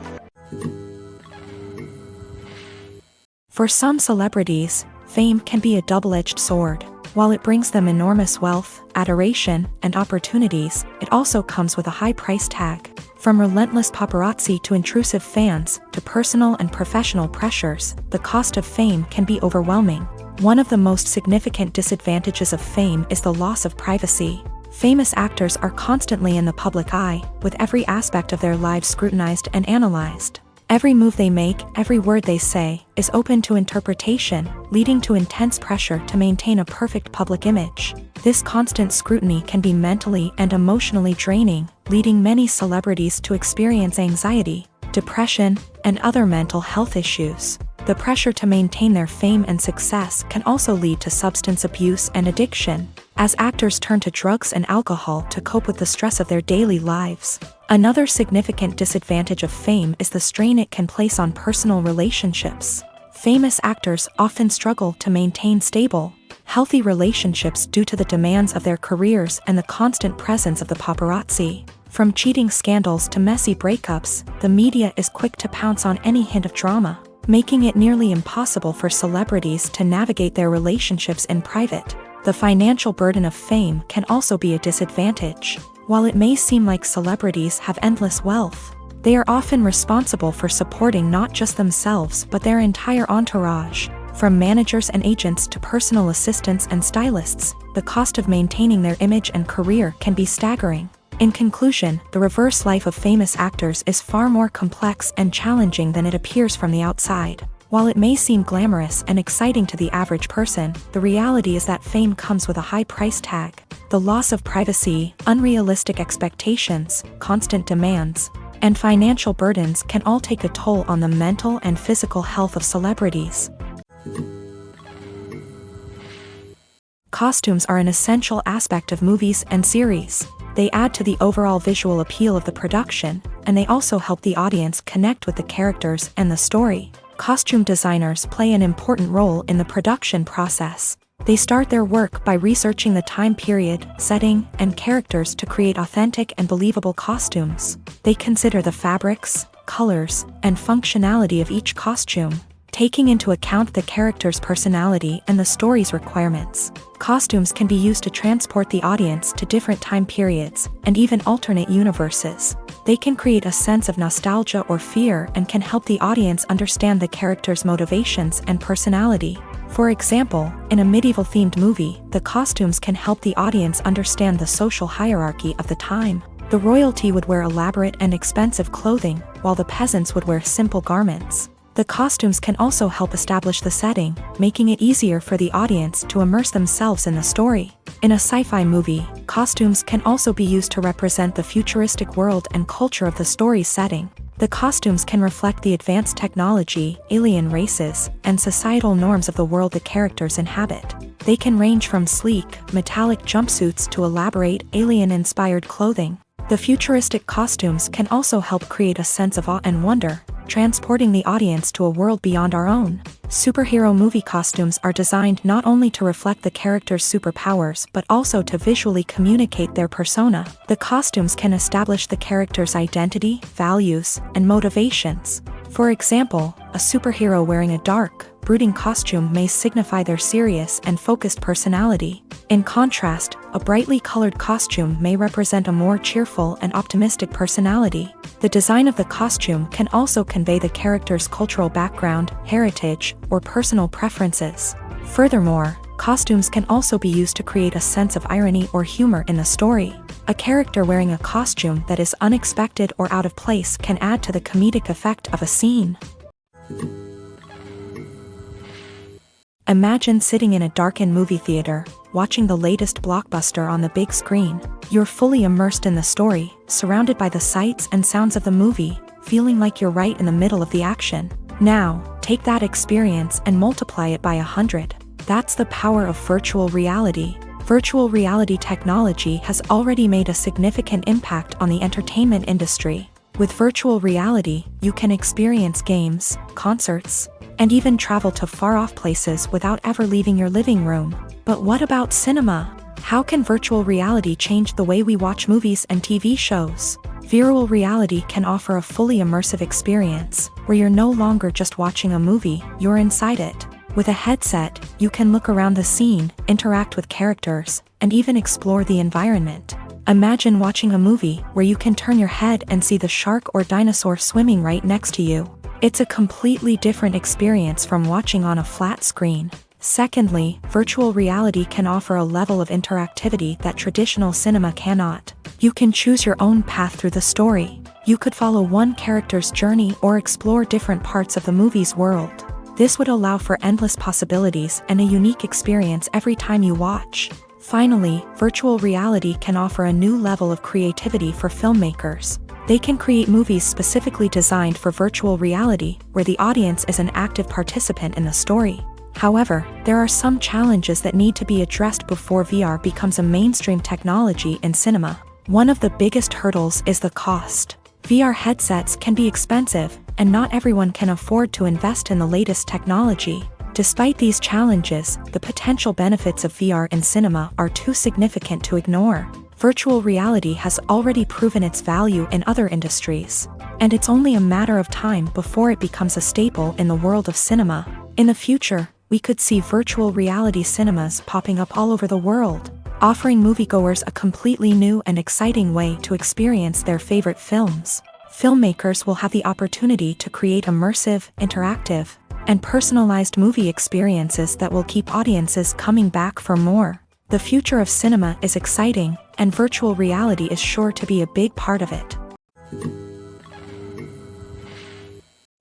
For some celebrities, fame can be a double-edged sword. While it brings them enormous wealth, adoration, and opportunities, it also comes with a high price tag. From relentless paparazzi to intrusive fans, to personal and professional pressures, the cost of fame can be overwhelming. One of the most significant disadvantages of fame is the loss of privacy. Famous actors are constantly in the public eye, with every aspect of their lives scrutinized and analyzed. Every move they make, every word they say, is open to interpretation, leading to intense pressure to maintain a perfect public image. This constant scrutiny can be mentally and emotionally draining, leading many celebrities to experience anxiety. depression, and other mental health issues. The pressure to maintain their fame and success can also lead to substance abuse and addiction, as actors turn to drugs and alcohol to cope with the stress of their daily lives. Another significant disadvantage of fame is the strain it can place on personal relationships. Famous actors often struggle to maintain stable, healthy relationships due to the demands of their careers and the constant presence of the paparazzi. From cheating scandals to messy breakups, the media is quick to pounce on any hint of drama, making it nearly impossible for celebrities to navigate their relationships in private. The financial burden of fame can also be a disadvantage. While it may seem like celebrities have endless wealth, they are often responsible for supporting not just themselves but their entire entourage. From managers and agents to personal assistants and stylists, the cost of maintaining their image and career can be staggering. In conclusion, the reverse life of famous actors is far more complex and challenging than it appears from the outside. While it may seem glamorous and exciting to the average person, the reality is that fame comes with a high price tag. The loss of privacy, unrealistic expectations, constant demands, and financial burdens can all take a toll on the mental and physical health of celebrities. Costumes are an essential aspect of movies and series. They add to the overall visual appeal of the production, and they also help the audience connect with the characters and the story. Costume designers play an important role in the production process. They start their work by researching the time period, setting, and characters to create authentic and believable costumes. They consider the fabrics, colors, and functionality of each costume, taking into account the character's personality and the story's requirements. Costumes can be used to transport the audience to different time periods and even alternate universes. They can create a sense of nostalgia or fear and can help the audience understand the character's motivations and personality. For example, in a medieval-themed movie, the costumes can help the audience understand the social hierarchy of the time. The royalty would wear elaborate and expensive clothing, while the peasants would wear simple garments. The costumes can also help establish the setting, making it easier for the audience to immerse themselves in the story. In a sci-fi movie, costumes can also be used to represent the futuristic world and culture of the story's setting. The costumes can reflect the advanced technology, alien races, and societal norms of the world the characters inhabit. They can range from sleek, metallic jumpsuits to elaborate, alien-inspired clothing. The futuristic costumes can also help create a sense of awe and wonder, transporting the audience to a world beyond our own. Superhero movie costumes are designed not only to reflect the character's superpowers but also to visually communicate their persona. The costumes can establish the character's identity, values, and motivations. For example, a superhero wearing a dark, brooding costume may signify their serious and focused personality. In contrast, a brightly colored costume may represent a more cheerful and optimistic personality. The design of the costume can also convey the character's cultural background, heritage, or personal preferences. Furthermore, costumes can also be used to create a sense of irony or humor in the story. A character wearing a costume that is unexpected or out of place can add to the comedic effect of a scene. Imagine sitting in a darkened movie theater, watching the latest blockbuster on the big screen. You're fully immersed in the story, surrounded by the sights and sounds of the movie, feeling like you're right in the middle of the action. Now, take that experience and multiply it by 100. That's the power of virtual reality. Virtual reality technology has already made a significant impact on the entertainment industry. With virtual reality, you can experience games, concerts, and even travel to far-off places without ever leaving your living room. But what about cinema? How can virtual reality change the way we watch movies and TV shows? Virtual reality can offer a fully immersive experience, where you're no longer just watching a movie, you're inside it. With a headset, you can look around the scene, interact with characters, and even explore the environment. Imagine watching a movie where you can turn your head and see the shark or dinosaur swimming right next to you. It's a completely different experience from watching on a flat screen. Secondly, virtual reality can offer a level of interactivity that traditional cinema cannot. You can choose your own path through the story. You could follow one character's journey or explore different parts of the movie's world. This would allow for endless possibilities and a unique experience every time you watch. Finally, virtual reality can offer a new level of creativity for filmmakers. They can create movies specifically designed for virtual reality, where the audience is an active participant in the story. However, there are some challenges that need to be addressed before VR becomes a mainstream technology in cinema. One of the biggest hurdles is the cost. VR headsets can be expensive, and not everyone can afford to invest in the latest technology. Despite these challenges, the potential benefits of VR in cinema are too significant to ignore. Virtual reality has already proven its value in other industries, and it's only a matter of time before it becomes a staple in the world of cinema. In the future, we could see virtual reality cinemas popping up all over the world, offering moviegoers a completely new and exciting way to experience their favorite films. Filmmakers will have the opportunity to create immersive, interactive, and personalized movie experiences that will keep audiences coming back for more. The future of cinema is exciting, and virtual reality is sure to be a big part of it.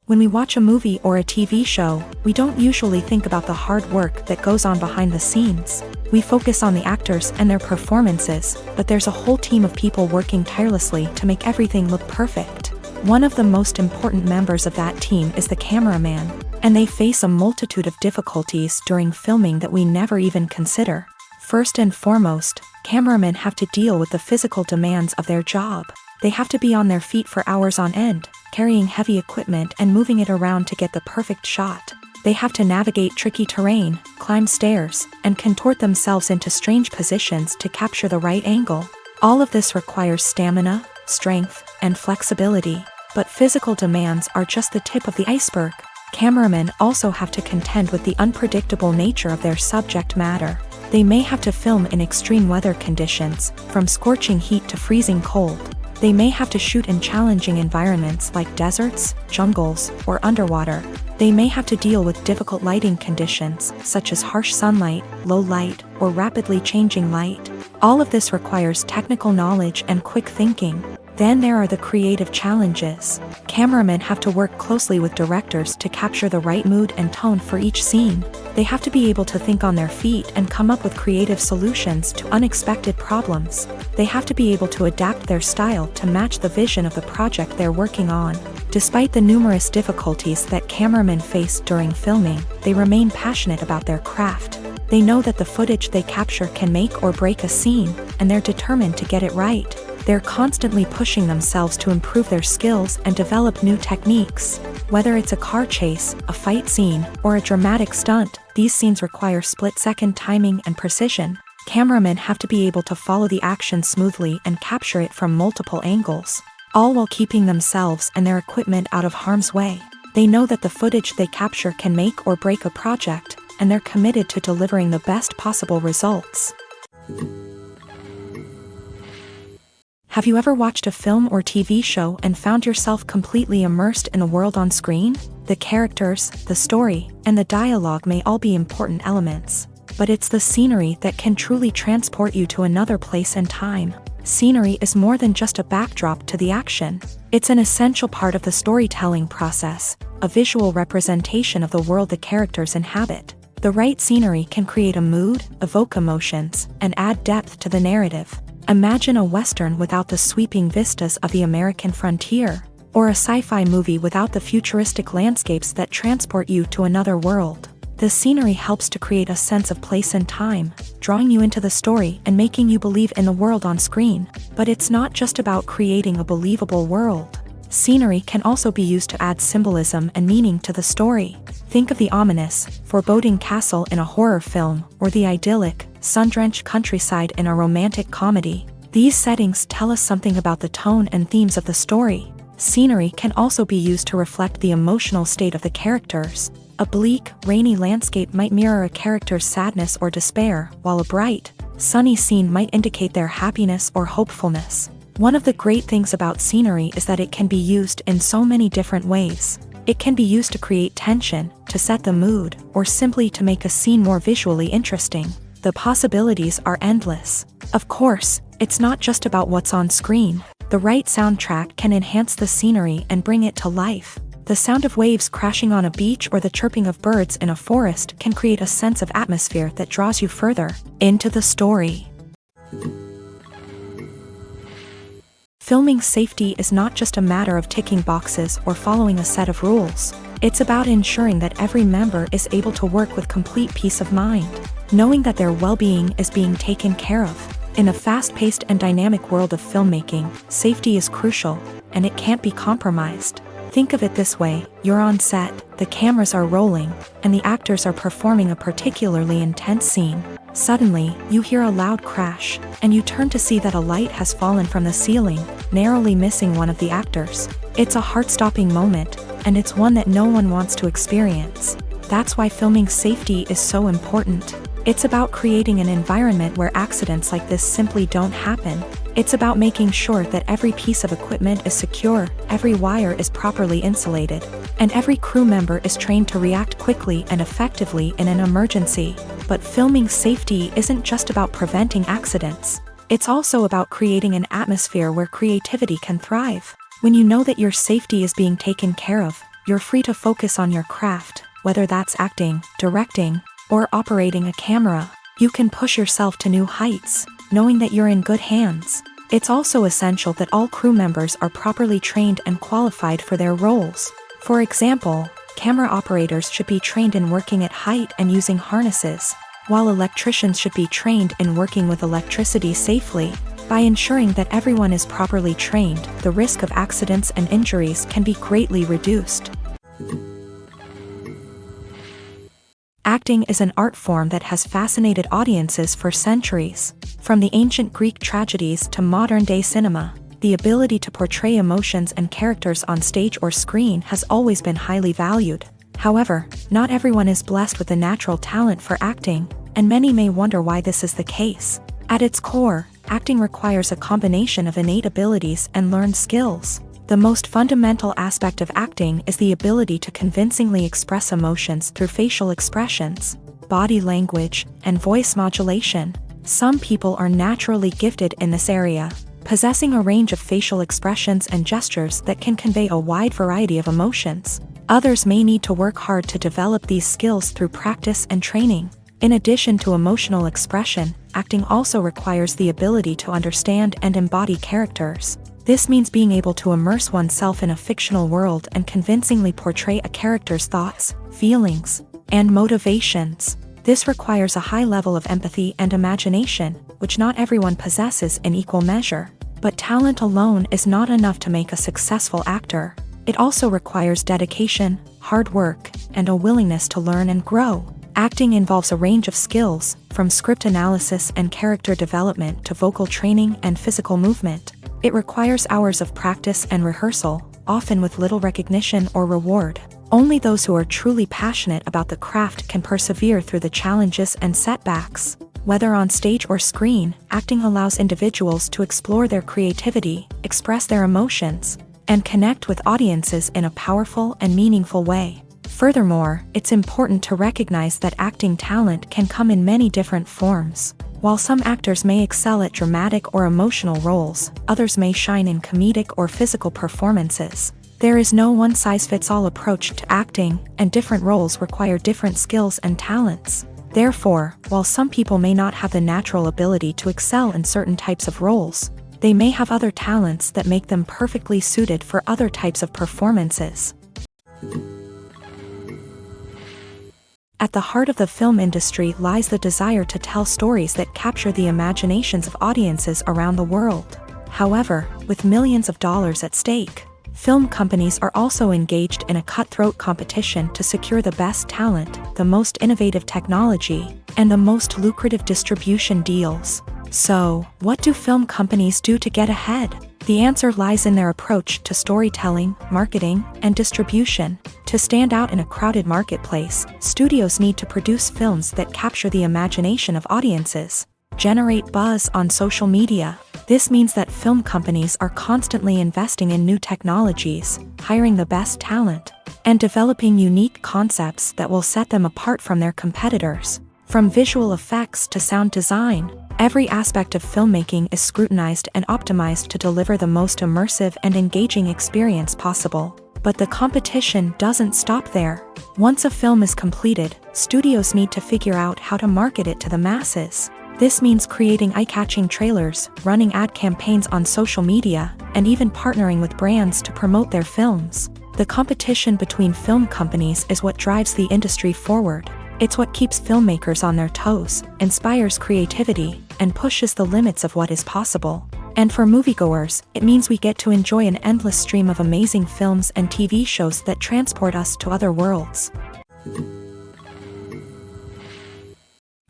When we watch a movie or a TV show, we don't usually think about the hard work that goes on behind the scenes. We focus on the actors and their performances, but there's a whole team of people working tirelessly to make everything look perfect. One of the most important members of that team is the cameraman, and they face a multitude of difficulties during filming that we never even consider. First and foremost, cameramen have to deal with the physical demands of their job. They have to be on their feet for hours on end, carrying heavy equipment and moving it around to get the perfect shot. They have to navigate tricky terrain, climb stairs, and contort themselves into strange positions to capture the right angle. All of this requires stamina, strength, and flexibility. But physical demands are just the tip of the iceberg. Cameramen also have to contend with the unpredictable nature of their subject matter. They may have to film in extreme weather conditions, from scorching heat to freezing cold. They may have to shoot in challenging environments like deserts, jungles, or underwater. They may have to deal with difficult lighting conditions, such as harsh sunlight, low light, or rapidly changing light. All of this requires technical knowledge and quick thinking. Then there are the creative challenges. Cameramen have to work closely with directors to capture the right mood and tone for each scene. They have to be able to think on their feet and come up with creative solutions to unexpected problems. They have to be able to adapt their style to match the vision of the project they're working on. Despite the numerous difficulties that cameramen face during filming, they remain passionate about their craft. They know that the footage they capture can make or break a scene, and they're determined to get it right. They're constantly pushing themselves to improve their skills and develop new techniques. Whether it's a car chase, a fight scene, or a dramatic stunt, these scenes require split-second timing and precision. Cameramen have to be able to follow the action smoothly and capture it from multiple angles, all while keeping themselves and their equipment out of harm's way. They know that the footage they capture can make or break a project, and they're committed to delivering the best possible results. Have you ever watched a film or TV show and found yourself completely immersed in the world on screen? The characters, the story, and the dialogue may all be important elements, but it's the scenery that can truly transport you to another place and time. Scenery is more than just a backdrop to the action. It's an essential part of the storytelling process, a visual representation of the world the characters inhabit. The right scenery can create a mood, evoke emotions, and add depth to the narrative. Imagine a Western without the sweeping vistas of the American frontier, or a sci-fi movie without the futuristic landscapes that transport you to another world. The scenery helps to create a sense of place and time, drawing you into the story and making you believe in the world on screen. But it's not just about creating a believable world. Scenery can also be used to add symbolism and meaning to the story. Think of the ominous, foreboding castle in a horror film, or the idyllic, sun-drenched countryside in a romantic comedy. These settings tell us something about the tone and themes of the story. Scenery can also be used to reflect the emotional state of the characters. A bleak, rainy landscape might mirror a character's sadness or despair, while a bright, sunny scene might indicate their happiness or hopefulness. One of the great things about scenery is that it can be used in so many different ways. It can be used to create tension, to set the mood, or simply to make a scene more visually interesting. The possibilities are endless. Of course, it's not just about what's on screen. The right soundtrack can enhance the scenery and bring it to life. The sound of waves crashing on a beach or the chirping of birds in a forest can create a sense of atmosphere that draws you further into the story. Filming safety is not just a matter of ticking boxes or following a set of rules. It's about ensuring that every member is able to work with complete peace of mind, knowing that their well-being is being taken care of. In a fast-paced and dynamic world of filmmaking, safety is crucial, and it can't be compromised. Think of it this way: you're on set, the cameras are rolling, and the actors are performing a particularly intense scene. Suddenly, you hear a loud crash, and you turn to see that a light has fallen from the ceiling, narrowly missing one of the actors. It's a heart-stopping moment, and it's one that no one wants to experience. That's why filming safety is so important. It's about creating an environment where accidents like this simply don't happen. It's about making sure that every piece of equipment is secure, every wire is properly insulated, and every crew member is trained to react quickly and effectively in an emergency. But filming safety isn't just about preventing accidents. It's also about creating an atmosphere where creativity can thrive. When you know that your safety is being taken care of, you're free to focus on your craft, whether that's acting, directing, or operating a camera. You can push yourself to new heights, knowing that you're in good hands. It's also essential that all crew members are properly trained and qualified for their roles. For example, camera operators should be trained in working at height and using harnesses, while electricians should be trained in working with electricity safely. By ensuring that everyone is properly trained, the risk of accidents and injuries can be greatly reduced. Acting is an art form that has fascinated audiences for centuries. From the ancient Greek tragedies to modern-day cinema, the ability to portray emotions and characters on stage or screen has always been highly valued. However, not everyone is blessed with a natural talent for acting, and many may wonder why this is the case. At its core, acting requires a combination of innate abilities and learned skills. The most fundamental aspect of acting is the ability to convincingly express emotions through facial expressions, body language, and voice modulation. Some people are naturally gifted in this area, possessing a range of facial expressions and gestures that can convey a wide variety of emotions. Others may need to work hard to develop these skills through practice and training. In addition to emotional expression, acting also requires the ability to understand and embody characters. This means being able to immerse oneself in a fictional world and convincingly portray a character's thoughts, feelings, and motivations. This requires a high level of empathy and imagination, which not everyone possesses in equal measure. But talent alone is not enough to make a successful actor. It also requires dedication, hard work, and a willingness to learn and grow. Acting involves a range of skills, from script analysis and character development to vocal training and physical movement. It requires hours of practice and rehearsal, often with little recognition or reward. Only those who are truly passionate about the craft can persevere through the challenges and setbacks. Whether on stage or screen, acting allows individuals to explore their creativity, express their emotions, and connect with audiences in a powerful and meaningful way. Furthermore, it's important to recognize that acting talent can come in many different forms. While some actors may excel at dramatic or emotional roles, others may shine in comedic or physical performances. There is no one-size-fits-all approach to acting, and different roles require different skills and talents. Therefore, while some people may not have the natural ability to excel in certain types of roles, they may have other talents that make them perfectly suited for other types of performances. At the heart of the film industry lies the desire to tell stories that capture the imaginations of audiences around the world. However, with millions of dollars at stake, film companies are also engaged in a cutthroat competition to secure the best talent, the most innovative technology, and the most lucrative distribution deals. So, what do film companies do to get ahead? The answer lies in their approach to storytelling, marketing, and distribution. To stand out in a crowded marketplace, studios need to produce films that capture the imagination of audiences, generate buzz on social media. This means that film companies are constantly investing in new technologies, hiring the best talent, and developing unique concepts that will set them apart from their competitors. From visual effects to sound design, every aspect of filmmaking is scrutinized and optimized to deliver the most immersive and engaging experience possible. But the competition doesn't stop there. Once a film is completed, studios need to figure out how to market it to the masses. This means creating eye-catching trailers, running ad campaigns on social media, and even partnering with brands to promote their films. The competition between film companies is what drives the industry forward. It's what keeps filmmakers on their toes, inspires creativity, and pushes the limits of what is possible. And for moviegoers, it means we get to enjoy an endless stream of amazing films and TV shows that transport us to other worlds.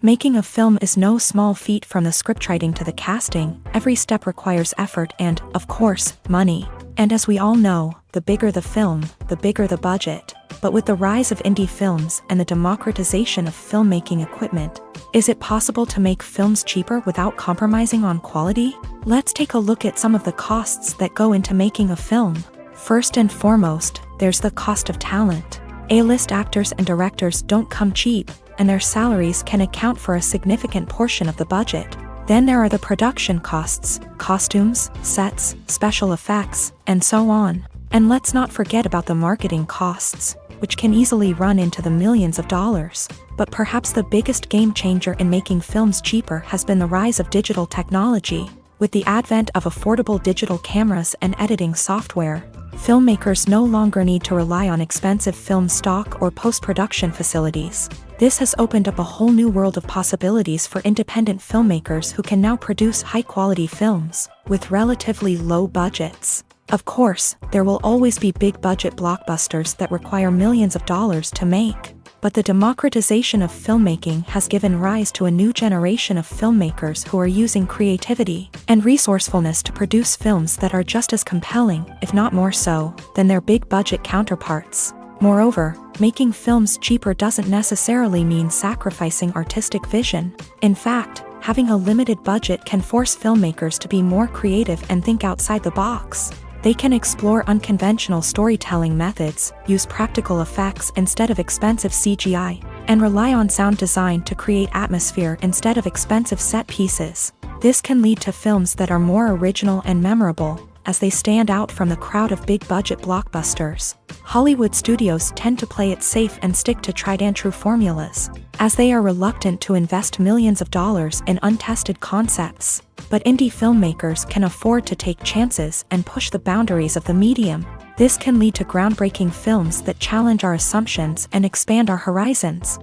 Making a film is no small feat. From the scriptwriting to the casting, every step requires effort and, of course, money. And as we all know, the bigger the film, the bigger the budget. But with the rise of indie films and the democratization of filmmaking equipment, is it possible to make films cheaper without compromising on quality? Let's take a look at some of the costs that go into making a film. First and foremost, there's the cost of talent. A-list actors and directors don't come cheap, and their salaries can account for a significant portion of the budget. Then there are the production costs, costumes, sets, special effects, and so on. And let's not forget about the marketing costs, which can easily run into the millions of dollars. But perhaps the biggest game changer in making films cheaper has been the rise of digital technology. With the advent of affordable digital cameras and editing software, filmmakers no longer need to rely on expensive film stock or post-production facilities. This has opened up a whole new world of possibilities for independent filmmakers who can now produce high-quality films with relatively low budgets. Of course, there will always be big-budget blockbusters that require millions of dollars to make. But the democratization of filmmaking has given rise to a new generation of filmmakers who are using creativity and resourcefulness to produce films that are just as compelling, if not more so, than their big-budget counterparts. Moreover, making films cheaper doesn't necessarily mean sacrificing artistic vision. In fact, having a limited budget can force filmmakers to be more creative and think outside the box. They can explore unconventional storytelling methods, use practical effects instead of expensive CGI, and rely on sound design to create atmosphere instead of expensive set pieces. This can lead to films that are more original and memorable, as they stand out from the crowd of big-budget blockbusters. Hollywood studios tend to play it safe and stick to tried-and-true formulas, as they are reluctant to invest millions of dollars in untested concepts. But indie filmmakers can afford to take chances and push the boundaries of the medium. This can lead to groundbreaking films that challenge our assumptions and expand our horizons.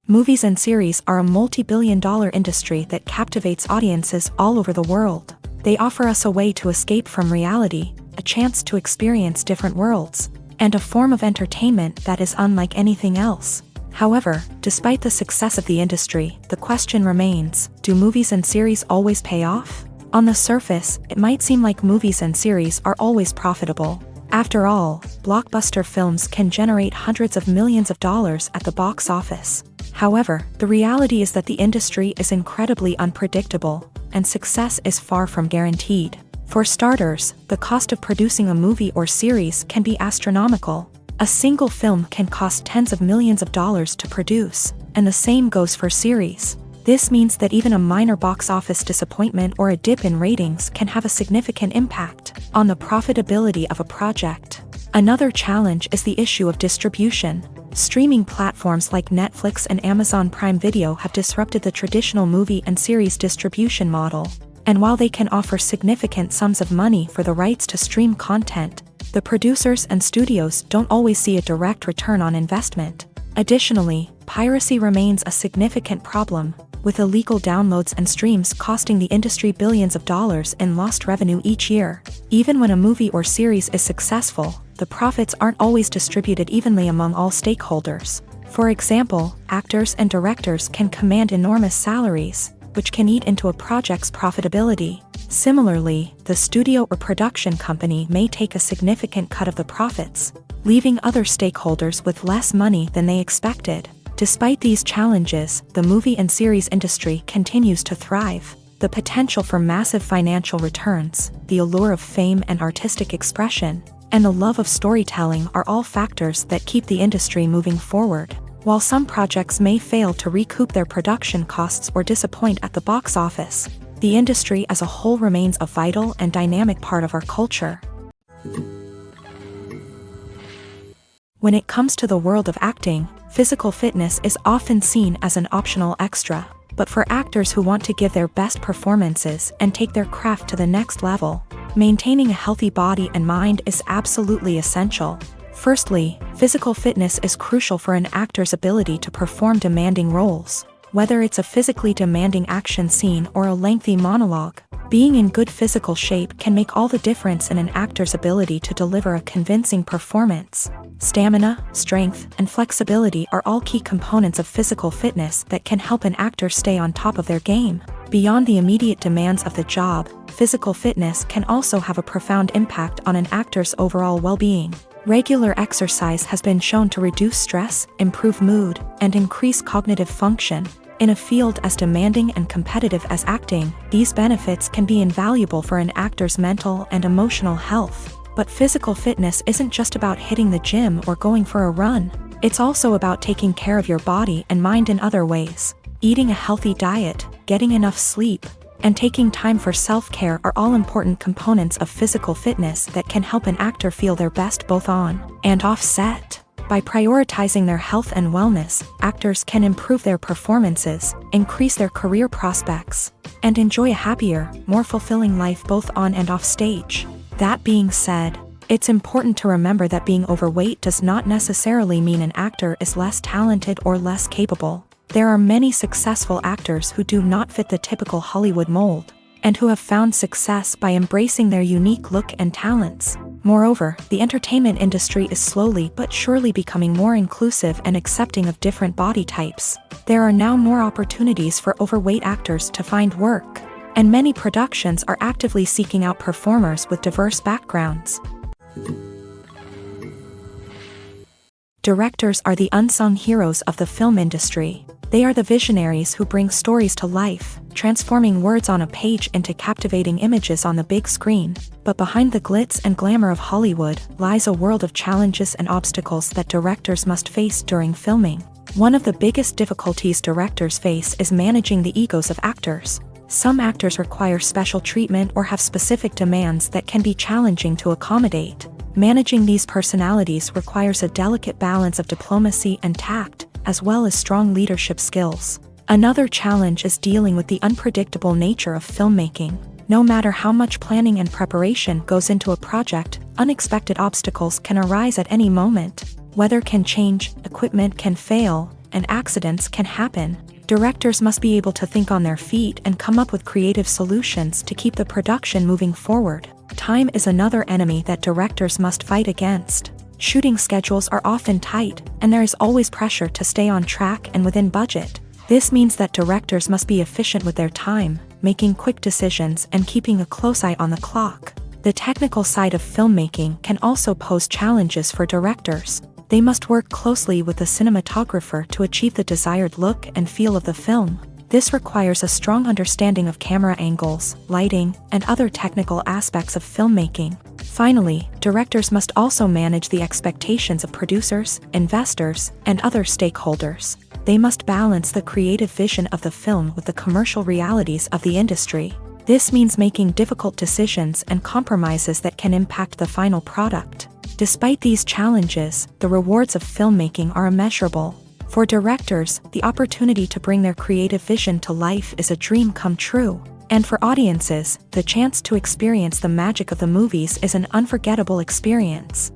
Movies and series are a multi-billion-dollar industry that captivates audiences all over the world. They offer us a way to escape from reality, a chance to experience different worlds, and a form of entertainment that is unlike anything else. However, despite the success of the industry, the question remains, do movies and series always pay off? On the surface, it might seem like movies and series are always profitable. After all, blockbuster films can generate hundreds of millions of dollars at the box office. However, the reality is that the industry is incredibly unpredictable, and success is far from guaranteed. For starters, the cost of producing a movie or series can be astronomical. A single film can cost tens of millions of dollars to produce, and the same goes for series. This means that even a minor box office disappointment or a dip in ratings can have a significant impact on the profitability of a project. Another challenge is the issue of distribution. Streaming platforms like Netflix and Amazon Prime Video have disrupted the traditional movie and series distribution model. And while they can offer significant sums of money for the rights to stream content, the producers and studios don't always see a direct return on investment. Additionally, piracy remains a significant problem, with illegal downloads and streams costing the industry billions of dollars in lost revenue each year. Even when a movie or series is successful, the profits aren't always distributed evenly among all stakeholders. For example, actors and directors can command enormous salaries, which can eat into a project's profitability. Similarly, the studio or production company may take a significant cut of the profits, leaving other stakeholders with less money than they expected. Despite these challenges, the movie and series industry continues to thrive. The potential for massive financial returns, the allure of fame and artistic expression, and the love of storytelling are all factors that keep the industry moving forward. While some projects may fail to recoup their production costs or disappoint at the box office, the industry as a whole remains a vital and dynamic part of our culture. When it comes to the world of acting, physical fitness is often seen as an optional extra. But for actors who want to give their best performances and take their craft to the next level, maintaining a healthy body and mind is absolutely essential. Firstly, physical fitness is crucial for an actor's ability to perform demanding roles. Whether it's a physically demanding action scene or a lengthy monologue, being in good physical shape can make all the difference in an actor's ability to deliver a convincing performance. Stamina, strength, and flexibility are all key components of physical fitness that can help an actor stay on top of their game. Beyond the immediate demands of the job, physical fitness can also have a profound impact on an actor's overall well-being. Regular exercise has been shown to reduce stress, improve mood, and increase cognitive function. In a field as demanding and competitive as acting, these benefits can be invaluable for an actor's mental and emotional health. But physical fitness isn't just about hitting the gym or going for a run. It's also about taking care of your body and mind in other ways. Eating a healthy diet, getting enough sleep, and taking time for self-care are all important components of physical fitness that can help an actor feel their best both on and off set. By prioritizing their health and wellness, actors can improve their performances, increase their career prospects, and enjoy a happier, more fulfilling life both on and off stage. That being said, it's important to remember that being overweight does not necessarily mean an actor is less talented or less capable. There are many successful actors who do not fit the typical Hollywood mold, and who have found success by embracing their unique look and talents. Moreover, the entertainment industry is slowly but surely becoming more inclusive and accepting of different body types. There are now more opportunities for overweight actors to find work, and many productions are actively seeking out performers with diverse backgrounds. Directors are the unsung heroes of the film industry. They are the visionaries who bring stories to life, transforming words on a page into captivating images on the big screen. But behind the glitz and glamour of Hollywood lies a world of challenges and obstacles that directors must face during filming. One of the biggest difficulties directors face is managing the egos of actors. Some actors require special treatment or have specific demands that can be challenging to accommodate. Managing these personalities requires a delicate balance of diplomacy and tact, as well as strong leadership skills. Another challenge is dealing with the unpredictable nature of filmmaking. No matter how much planning and preparation goes into a project, unexpected obstacles can arise at any moment. Weather can change, equipment can fail, and accidents can happen. Directors must be able to think on their feet and come up with creative solutions to keep the production moving forward. Time is another enemy that directors must fight against. Shooting schedules are often tight, and there is always pressure to stay on track and within budget. This means that directors must be efficient with their time, making quick decisions and keeping a close eye on the clock. The technical side of filmmaking can also pose challenges for directors. They must work closely with the cinematographer to achieve the desired look and feel of the film. This requires a strong understanding of camera angles, lighting, and other technical aspects of filmmaking. Finally, directors must also manage the expectations of producers, investors, and other stakeholders. They must balance the creative vision of the film with the commercial realities of the industry. This means making difficult decisions and compromises that can impact the final product. Despite these challenges, the rewards of filmmaking are immeasurable. For directors, the opportunity to bring their creative vision to life is a dream come true. And for audiences, the chance to experience the magic of the movies is an unforgettable experience.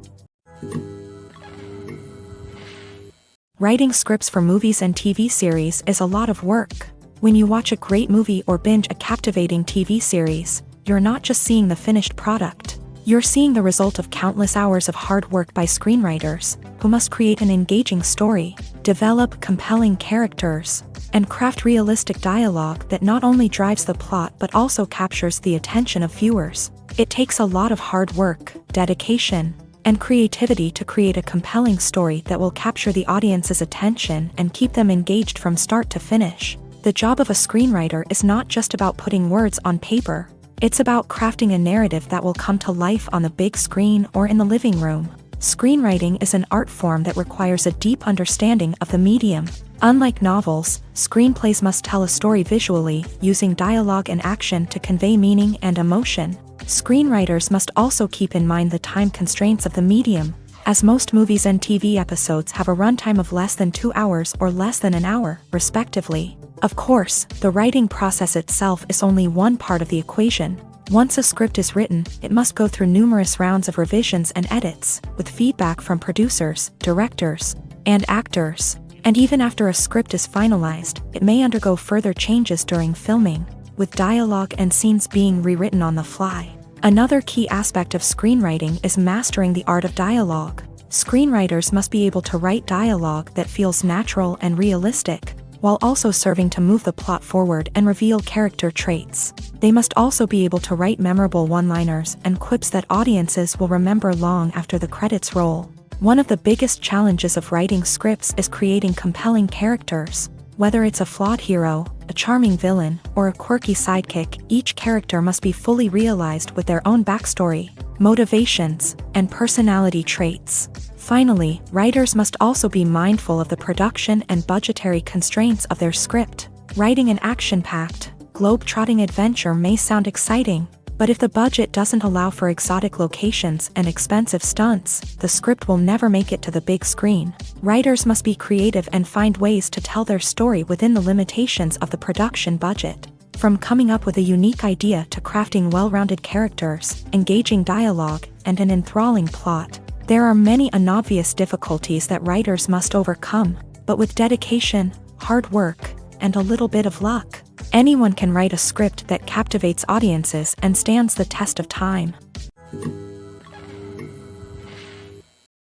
Writing scripts for movies and TV series is a lot of work. When you watch a great movie or binge a captivating TV series, you're not just seeing the finished product. You're seeing the result of countless hours of hard work by screenwriters, who must create an engaging story, develop compelling characters, and craft realistic dialogue that not only drives the plot but also captures the attention of viewers. It takes a lot of hard work, dedication, and creativity to create a compelling story that will capture the audience's attention and keep them engaged from start to finish. The job of a screenwriter is not just about putting words on paper. It's about crafting a narrative that will come to life on the big screen or in the living room. Screenwriting is an art form that requires a deep understanding of the medium. Unlike novels, screenplays must tell a story visually, using dialogue and action to convey meaning and emotion. Screenwriters must also keep in mind the time constraints of the medium. as most movies and TV episodes have a runtime of less than 2 hours or less than an hour, respectively. Of course, the writing process itself is only one part of the equation. Once a script is written, it must go through numerous rounds of revisions and edits, with feedback from producers, directors, and actors. And even after a script is finalized, it may undergo further changes during filming, with dialogue and scenes being rewritten on the fly. Another key aspect of screenwriting is mastering the art of dialogue. Screenwriters must be able to write dialogue that feels natural and realistic, while also serving to move the plot forward and reveal character traits. They must also be able to write memorable one-liners and quips that audiences will remember long after the credits roll. One of the biggest challenges of writing scripts is creating compelling characters. Whether it's a flawed hero, a charming villain, or a quirky sidekick, each character must be fully realized with their own backstory, motivations, and personality traits. Finally, writers must also be mindful of the production and budgetary constraints of their script. Writing an action-packed, globe-trotting adventure may sound exciting, but if the budget doesn't allow for exotic locations and expensive stunts, the script will never make it to the big screen. Writers must be creative and find ways to tell their story within the limitations of the production budget. From coming up with a unique idea to crafting well-rounded characters, engaging dialogue, and an enthralling plot, there are many unobvious difficulties that writers must overcome, but with dedication, hard work, and a little bit of luck, anyone can write a script that captivates audiences and stands the test of time.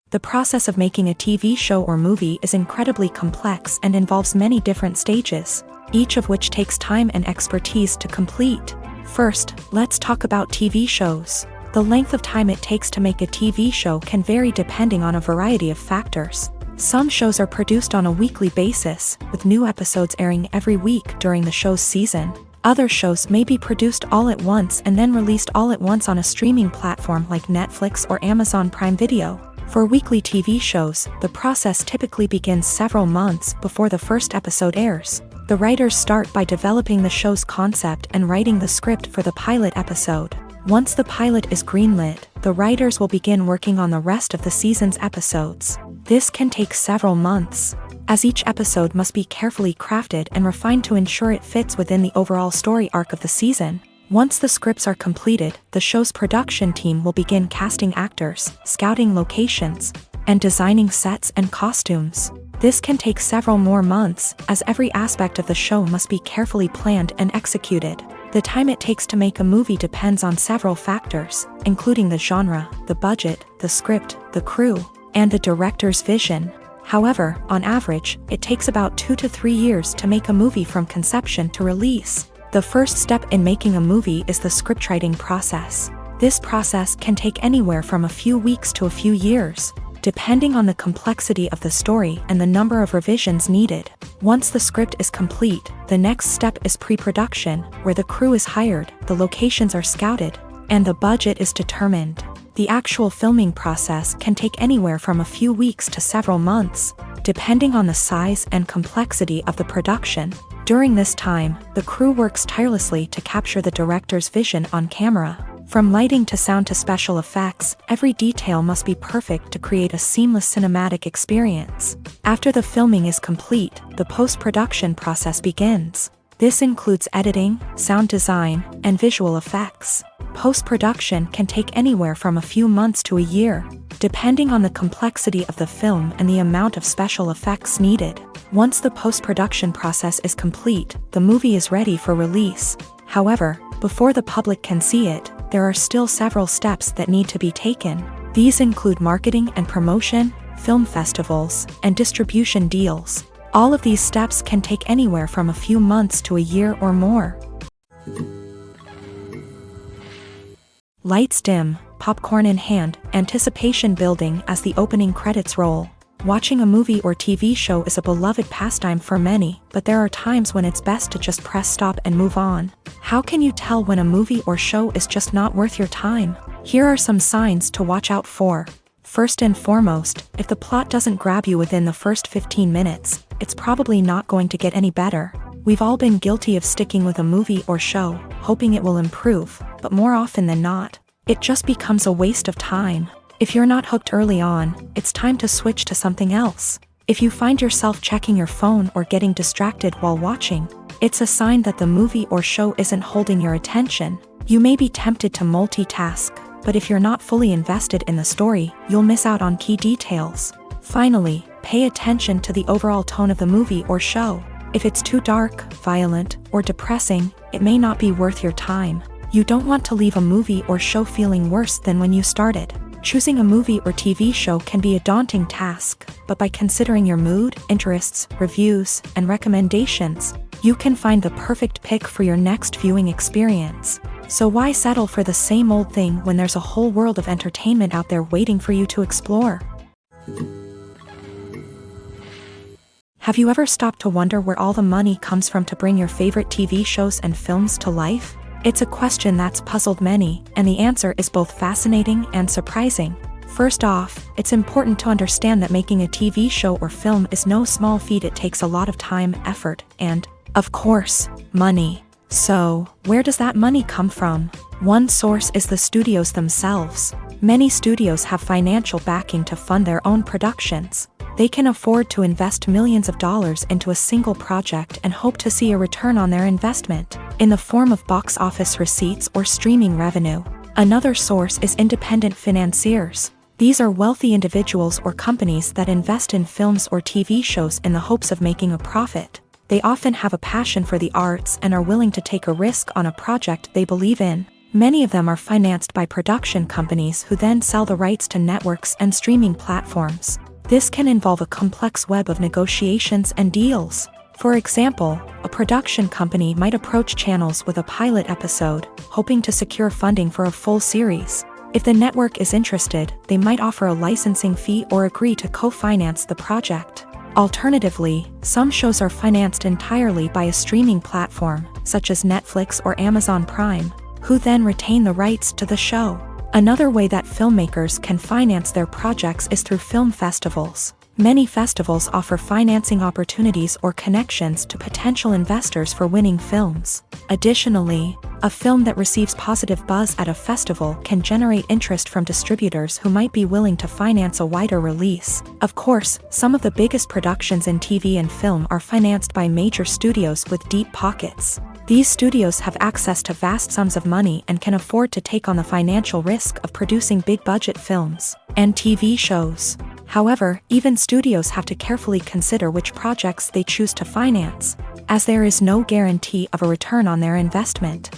The process of making a TV show or movie is incredibly complex and involves many different stages, each of which takes time and expertise to complete. First, let's talk about TV shows. The length of time it takes to make a TV show can vary depending on a variety of factors. Some shows are produced on a weekly basis, with new episodes airing every week during the show's season. Other shows may be produced all at once and then released all at once on a streaming platform like Netflix or Amazon Prime Video. For weekly TV shows, the process typically begins several months before the first episode airs. The writers start by developing the show's concept and writing the script for the pilot episode. Once the pilot is greenlit, the writers will begin working on the rest of the season's episodes. This can take several months, as each episode must be carefully crafted and refined to ensure it fits within the overall story arc of the season. Once the scripts are completed, the show's production team will begin casting actors, scouting locations, and designing sets and costumes. This can take several more months, as every aspect of the show must be carefully planned and executed. The time it takes to make a movie depends on several factors, including the genre, the budget, the script, the crew, and the director's vision. However, on average, it takes about 2 to 3 years to make a movie from conception to release. The first step in making a movie is the scriptwriting process. This process can take anywhere from a few weeks to a few years, depending on the complexity of the story and the number of revisions needed. Once the script is complete, the next step is pre-production, where the crew is hired, the locations are scouted, and the budget is determined. The actual filming process can take anywhere from a few weeks to several months, depending on the size and complexity of the production. During this time, the crew works tirelessly to capture the director's vision on camera. From lighting to sound to special effects, every detail must be perfect to create a seamless cinematic experience. After the filming is complete, the post-production process begins. This includes editing, sound design, and visual effects. Post-production can take anywhere from a few months to a year, depending on the complexity of the film and the amount of special effects needed. Once the post-production process is complete, the movie is ready for release. However, before the public can see it, there are still several steps that need to be taken. These include marketing and promotion, film festivals, and distribution deals. All of these steps can take anywhere from a few months to a year or more. Lights dim, popcorn in hand, anticipation building as the opening credits roll. Watching a movie or TV show is a beloved pastime for many, but there are times when it's best to just press stop and move on. How can you tell when a movie or show is just not worth your time? Here are some signs to watch out for. First and foremost, if the plot doesn't grab you within the first 15 minutes, it's probably not going to get any better. We've all been guilty of sticking with a movie or show, hoping it will improve, but more often than not, it just becomes a waste of time. If you're not hooked early on, it's time to switch to something else. If you find yourself checking your phone or getting distracted while watching, it's a sign that the movie or show isn't holding your attention. You may be tempted to multitask, but if you're not fully invested in the story, you'll miss out on key details. Finally, pay attention to the overall tone of the movie or show. If it's too dark, violent, or depressing, it may not be worth your time. You don't want to leave a movie or show feeling worse than when you started. Choosing a movie or TV show can be a daunting task, but by considering your mood, interests, reviews, and recommendations, you can find the perfect pick for your next viewing experience. So why settle for the same old thing when there's a whole world of entertainment out there waiting for you to explore? Have you ever stopped to wonder where all the money comes from to bring your favorite TV shows and films to life? It's a question that's puzzled many, and the answer is both fascinating and surprising. First off, it's important to understand that making a TV show or film is no small feat. It takes a lot of time, effort, and, of course, money. So, where does that money come from? One source is the studios themselves. Many studios have financial backing to fund their own productions. They can afford to invest millions of dollars into a single project and hope to see a return on their investment, in the form of box office receipts or streaming revenue. Another source is independent financiers. These are wealthy individuals or companies that invest in films or TV shows in the hopes of making a profit. They often have a passion for the arts and are willing to take a risk on a project they believe in. Many of them are financed by production companies who then sell the rights to networks and streaming platforms. This can involve a complex web of negotiations and deals. For example, a production company might approach channels with a pilot episode, hoping to secure funding for a full series. If the network is interested, they might offer a licensing fee or agree to co-finance the project. Alternatively, some shows are financed entirely by a streaming platform, such as Netflix or Amazon Prime, who then retain the rights to the show. Another way that filmmakers can finance their projects is through film festivals. Many festivals offer financing opportunities or connections to potential investors for winning films. Additionally, a film that receives positive buzz at a festival can generate interest from distributors who might be willing to finance a wider release. Of course, some of the biggest productions in TV and film are financed by major studios with deep pockets. These studios have access to vast sums of money and can afford to take on the financial risk of producing big-budget films and TV shows. However, even studios have to carefully consider which projects they choose to finance, as there is no guarantee of a return on their investment.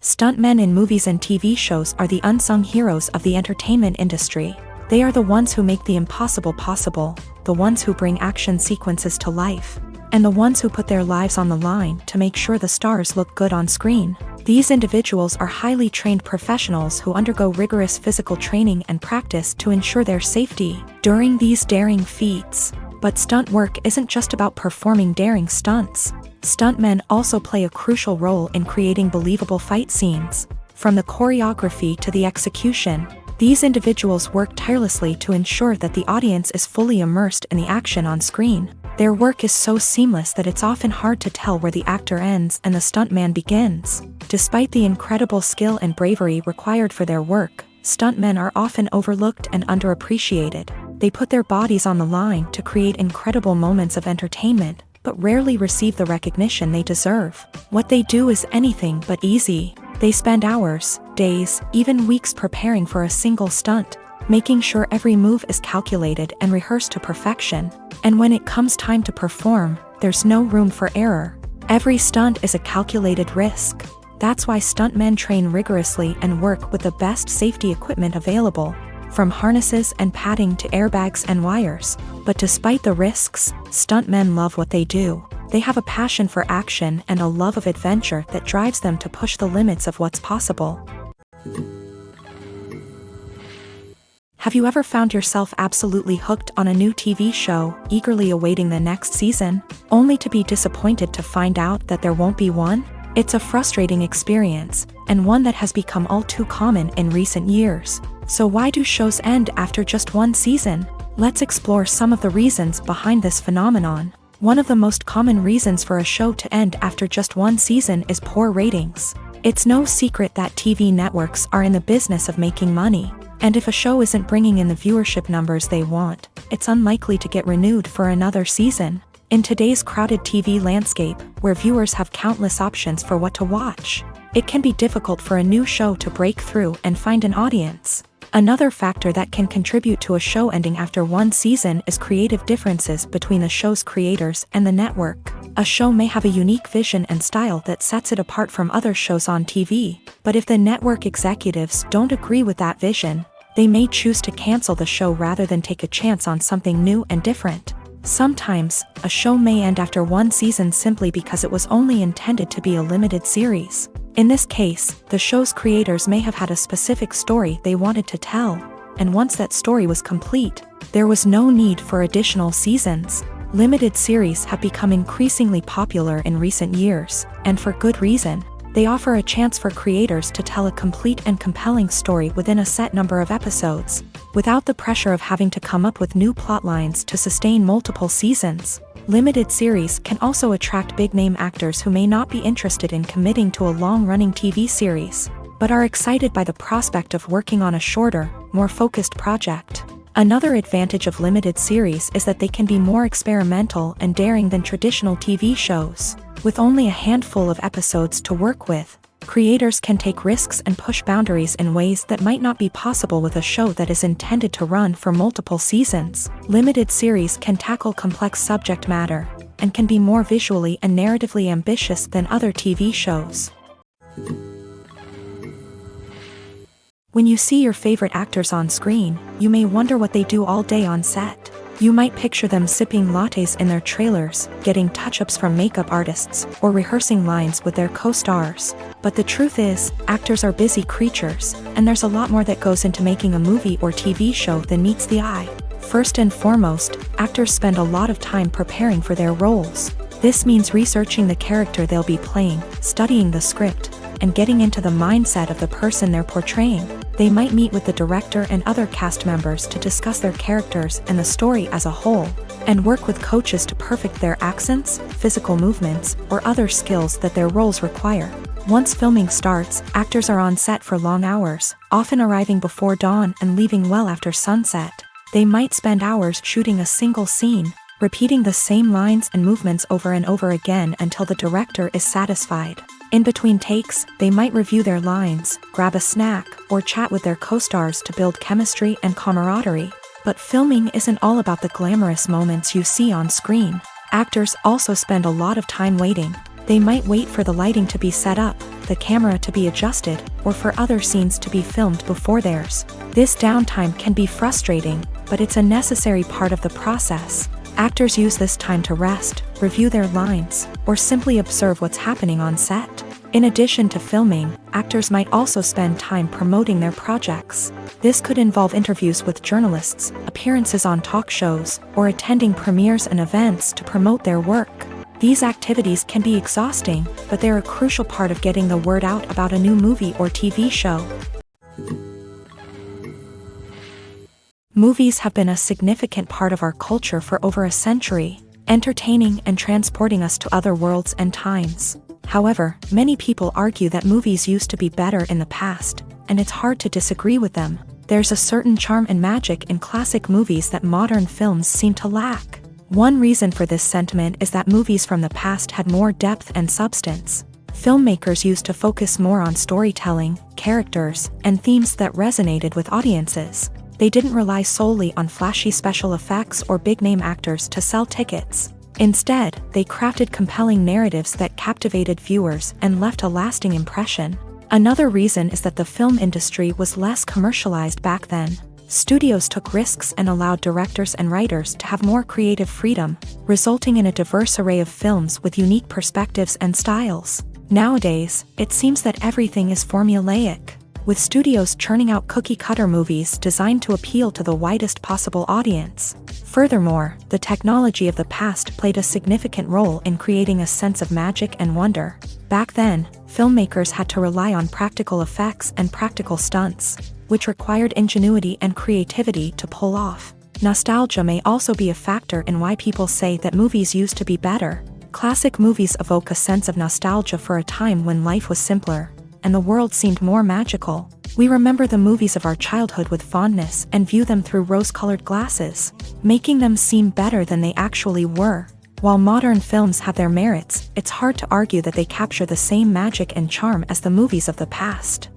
Stuntmen in movies and TV shows are the unsung heroes of the entertainment industry. They are the ones who make the impossible possible, the ones who bring action sequences to life, and the ones who put their lives on the line to make sure the stars look good on screen. These individuals are highly trained professionals who undergo rigorous physical training and practice to ensure their safety during these daring feats. But stunt work isn't just about performing daring stunts. Stuntmen also play a crucial role in creating believable fight scenes. From the choreography to the execution, these individuals work tirelessly to ensure that the audience is fully immersed in the action on screen. Their work is so seamless that it's often hard to tell where the actor ends and the stuntman begins. Despite the incredible skill and bravery required for their work, stuntmen are often overlooked and underappreciated. They put their bodies on the line to create incredible moments of entertainment, but rarely receive the recognition they deserve. What they do is anything but easy. They spend hours, days, even weeks preparing for a single stunt, making sure every move is calculated and rehearsed to perfection. And when it comes time to perform, there's no room for error. Every stunt is a calculated risk. That's why stuntmen train rigorously and work with the best safety equipment available, from harnesses and padding to airbags and wires. But despite the risks, stuntmen love what they do. They have a passion for action and a love of adventure that drives them to push the limits of what's possible. Have you ever found yourself absolutely hooked on a new TV show, eagerly awaiting the next season, only to be disappointed to find out that there won't be one? It's a frustrating experience, and one that has become all too common in recent years. So why do shows end after just one season? Let's explore some of the reasons behind this phenomenon. One of the most common reasons for a show to end after just one season is poor ratings. It's no secret that TV networks are in the business of making money, and if a show isn't bringing in the viewership numbers they want, it's unlikely to get renewed for another season. In today's crowded TV landscape, where viewers have countless options for what to watch, it can be difficult for a new show to break through and find an audience. Another factor that can contribute to a show ending after one season is creative differences between the show's creators and the network. A show may have a unique vision and style that sets it apart from other shows on TV, but if the network executives don't agree with that vision, they may choose to cancel the show rather than take a chance on something new and different. Sometimes, a show may end after one season simply because it was only intended to be a limited series. In this case, the show's creators may have had a specific story they wanted to tell, and once that story was complete, there was no need for additional seasons. Limited series have become increasingly popular in recent years, and for good reason. They offer a chance for creators to tell a complete and compelling story within a set number of episodes, without the pressure of having to come up with new plotlines to sustain multiple seasons. Limited series can also attract big-name actors who may not be interested in committing to a long-running TV series, but are excited by the prospect of working on a shorter, more focused project. Another advantage of limited series is that they can be more experimental and daring than traditional TV shows. With only a handful of episodes to work with, creators can take risks and push boundaries in ways that might not be possible with a show that is intended to run for multiple seasons. Limited series can tackle complex subject matter, and can be more visually and narratively ambitious than other TV shows. When you see your favorite actors on screen, you may wonder what they do all day on set. You might picture them sipping lattes in their trailers, getting touch-ups from makeup artists, or rehearsing lines with their co-stars. But the truth is, actors are busy creatures, and there's a lot more that goes into making a movie or TV show than meets the eye. First and foremost, actors spend a lot of time preparing for their roles. This means researching the character they'll be playing, studying the script, and getting into the mindset of the person they're portraying. They might meet with the director and other cast members to discuss their characters and the story as a whole, and work with coaches to perfect their accents, physical movements, or other skills that their roles require. Once filming starts, actors are on set for long hours, often arriving before dawn and leaving well after sunset. They might spend hours shooting a single scene, repeating the same lines and movements over and over again until the director is satisfied. In between takes, they might review their lines, grab a snack, or chat with their co-stars to build chemistry and camaraderie. But filming isn't all about the glamorous moments you see on screen. Actors also spend a lot of time waiting. They might wait for the lighting to be set up, the camera to be adjusted, or for other scenes to be filmed before theirs. This downtime can be frustrating, but it's a necessary part of the process. Actors use this time to rest, review their lines, or simply observe what's happening on set. In addition to filming, actors might also spend time promoting their projects. This could involve interviews with journalists, appearances on talk shows, or attending premieres and events to promote their work. These activities can be exhausting, but they're a crucial part of getting the word out about a new movie or TV show. Movies have been a significant part of our culture for over a century, entertaining and transporting us to other worlds and times. However, many people argue that movies used to be better in the past, and it's hard to disagree with them. There's a certain charm and magic in classic movies that modern films seem to lack. One reason for this sentiment is that movies from the past had more depth and substance. Filmmakers used to focus more on storytelling, characters, and themes that resonated with audiences. They didn't rely solely on flashy special effects or big-name actors to sell tickets. Instead, they crafted compelling narratives that captivated viewers and left a lasting impression. Another reason is that the film industry was less commercialized back then. Studios took risks and allowed directors and writers to have more creative freedom, resulting in a diverse array of films with unique perspectives and styles. Nowadays, it seems that everything is formulaic, with studios churning out cookie-cutter movies designed to appeal to the widest possible audience. Furthermore, the technology of the past played a significant role in creating a sense of magic and wonder. Back then, filmmakers had to rely on practical effects and practical stunts, which required ingenuity and creativity to pull off. Nostalgia may also be a factor in why people say that movies used to be better. Classic movies evoke a sense of nostalgia for a time when life was simpler, and the world seemed more magical. We remember the movies of our childhood with fondness and view them through rose-colored glasses, making them seem better than they actually were. While modern films have their merits, it's hard to argue that they capture the same magic and charm as the movies of the past.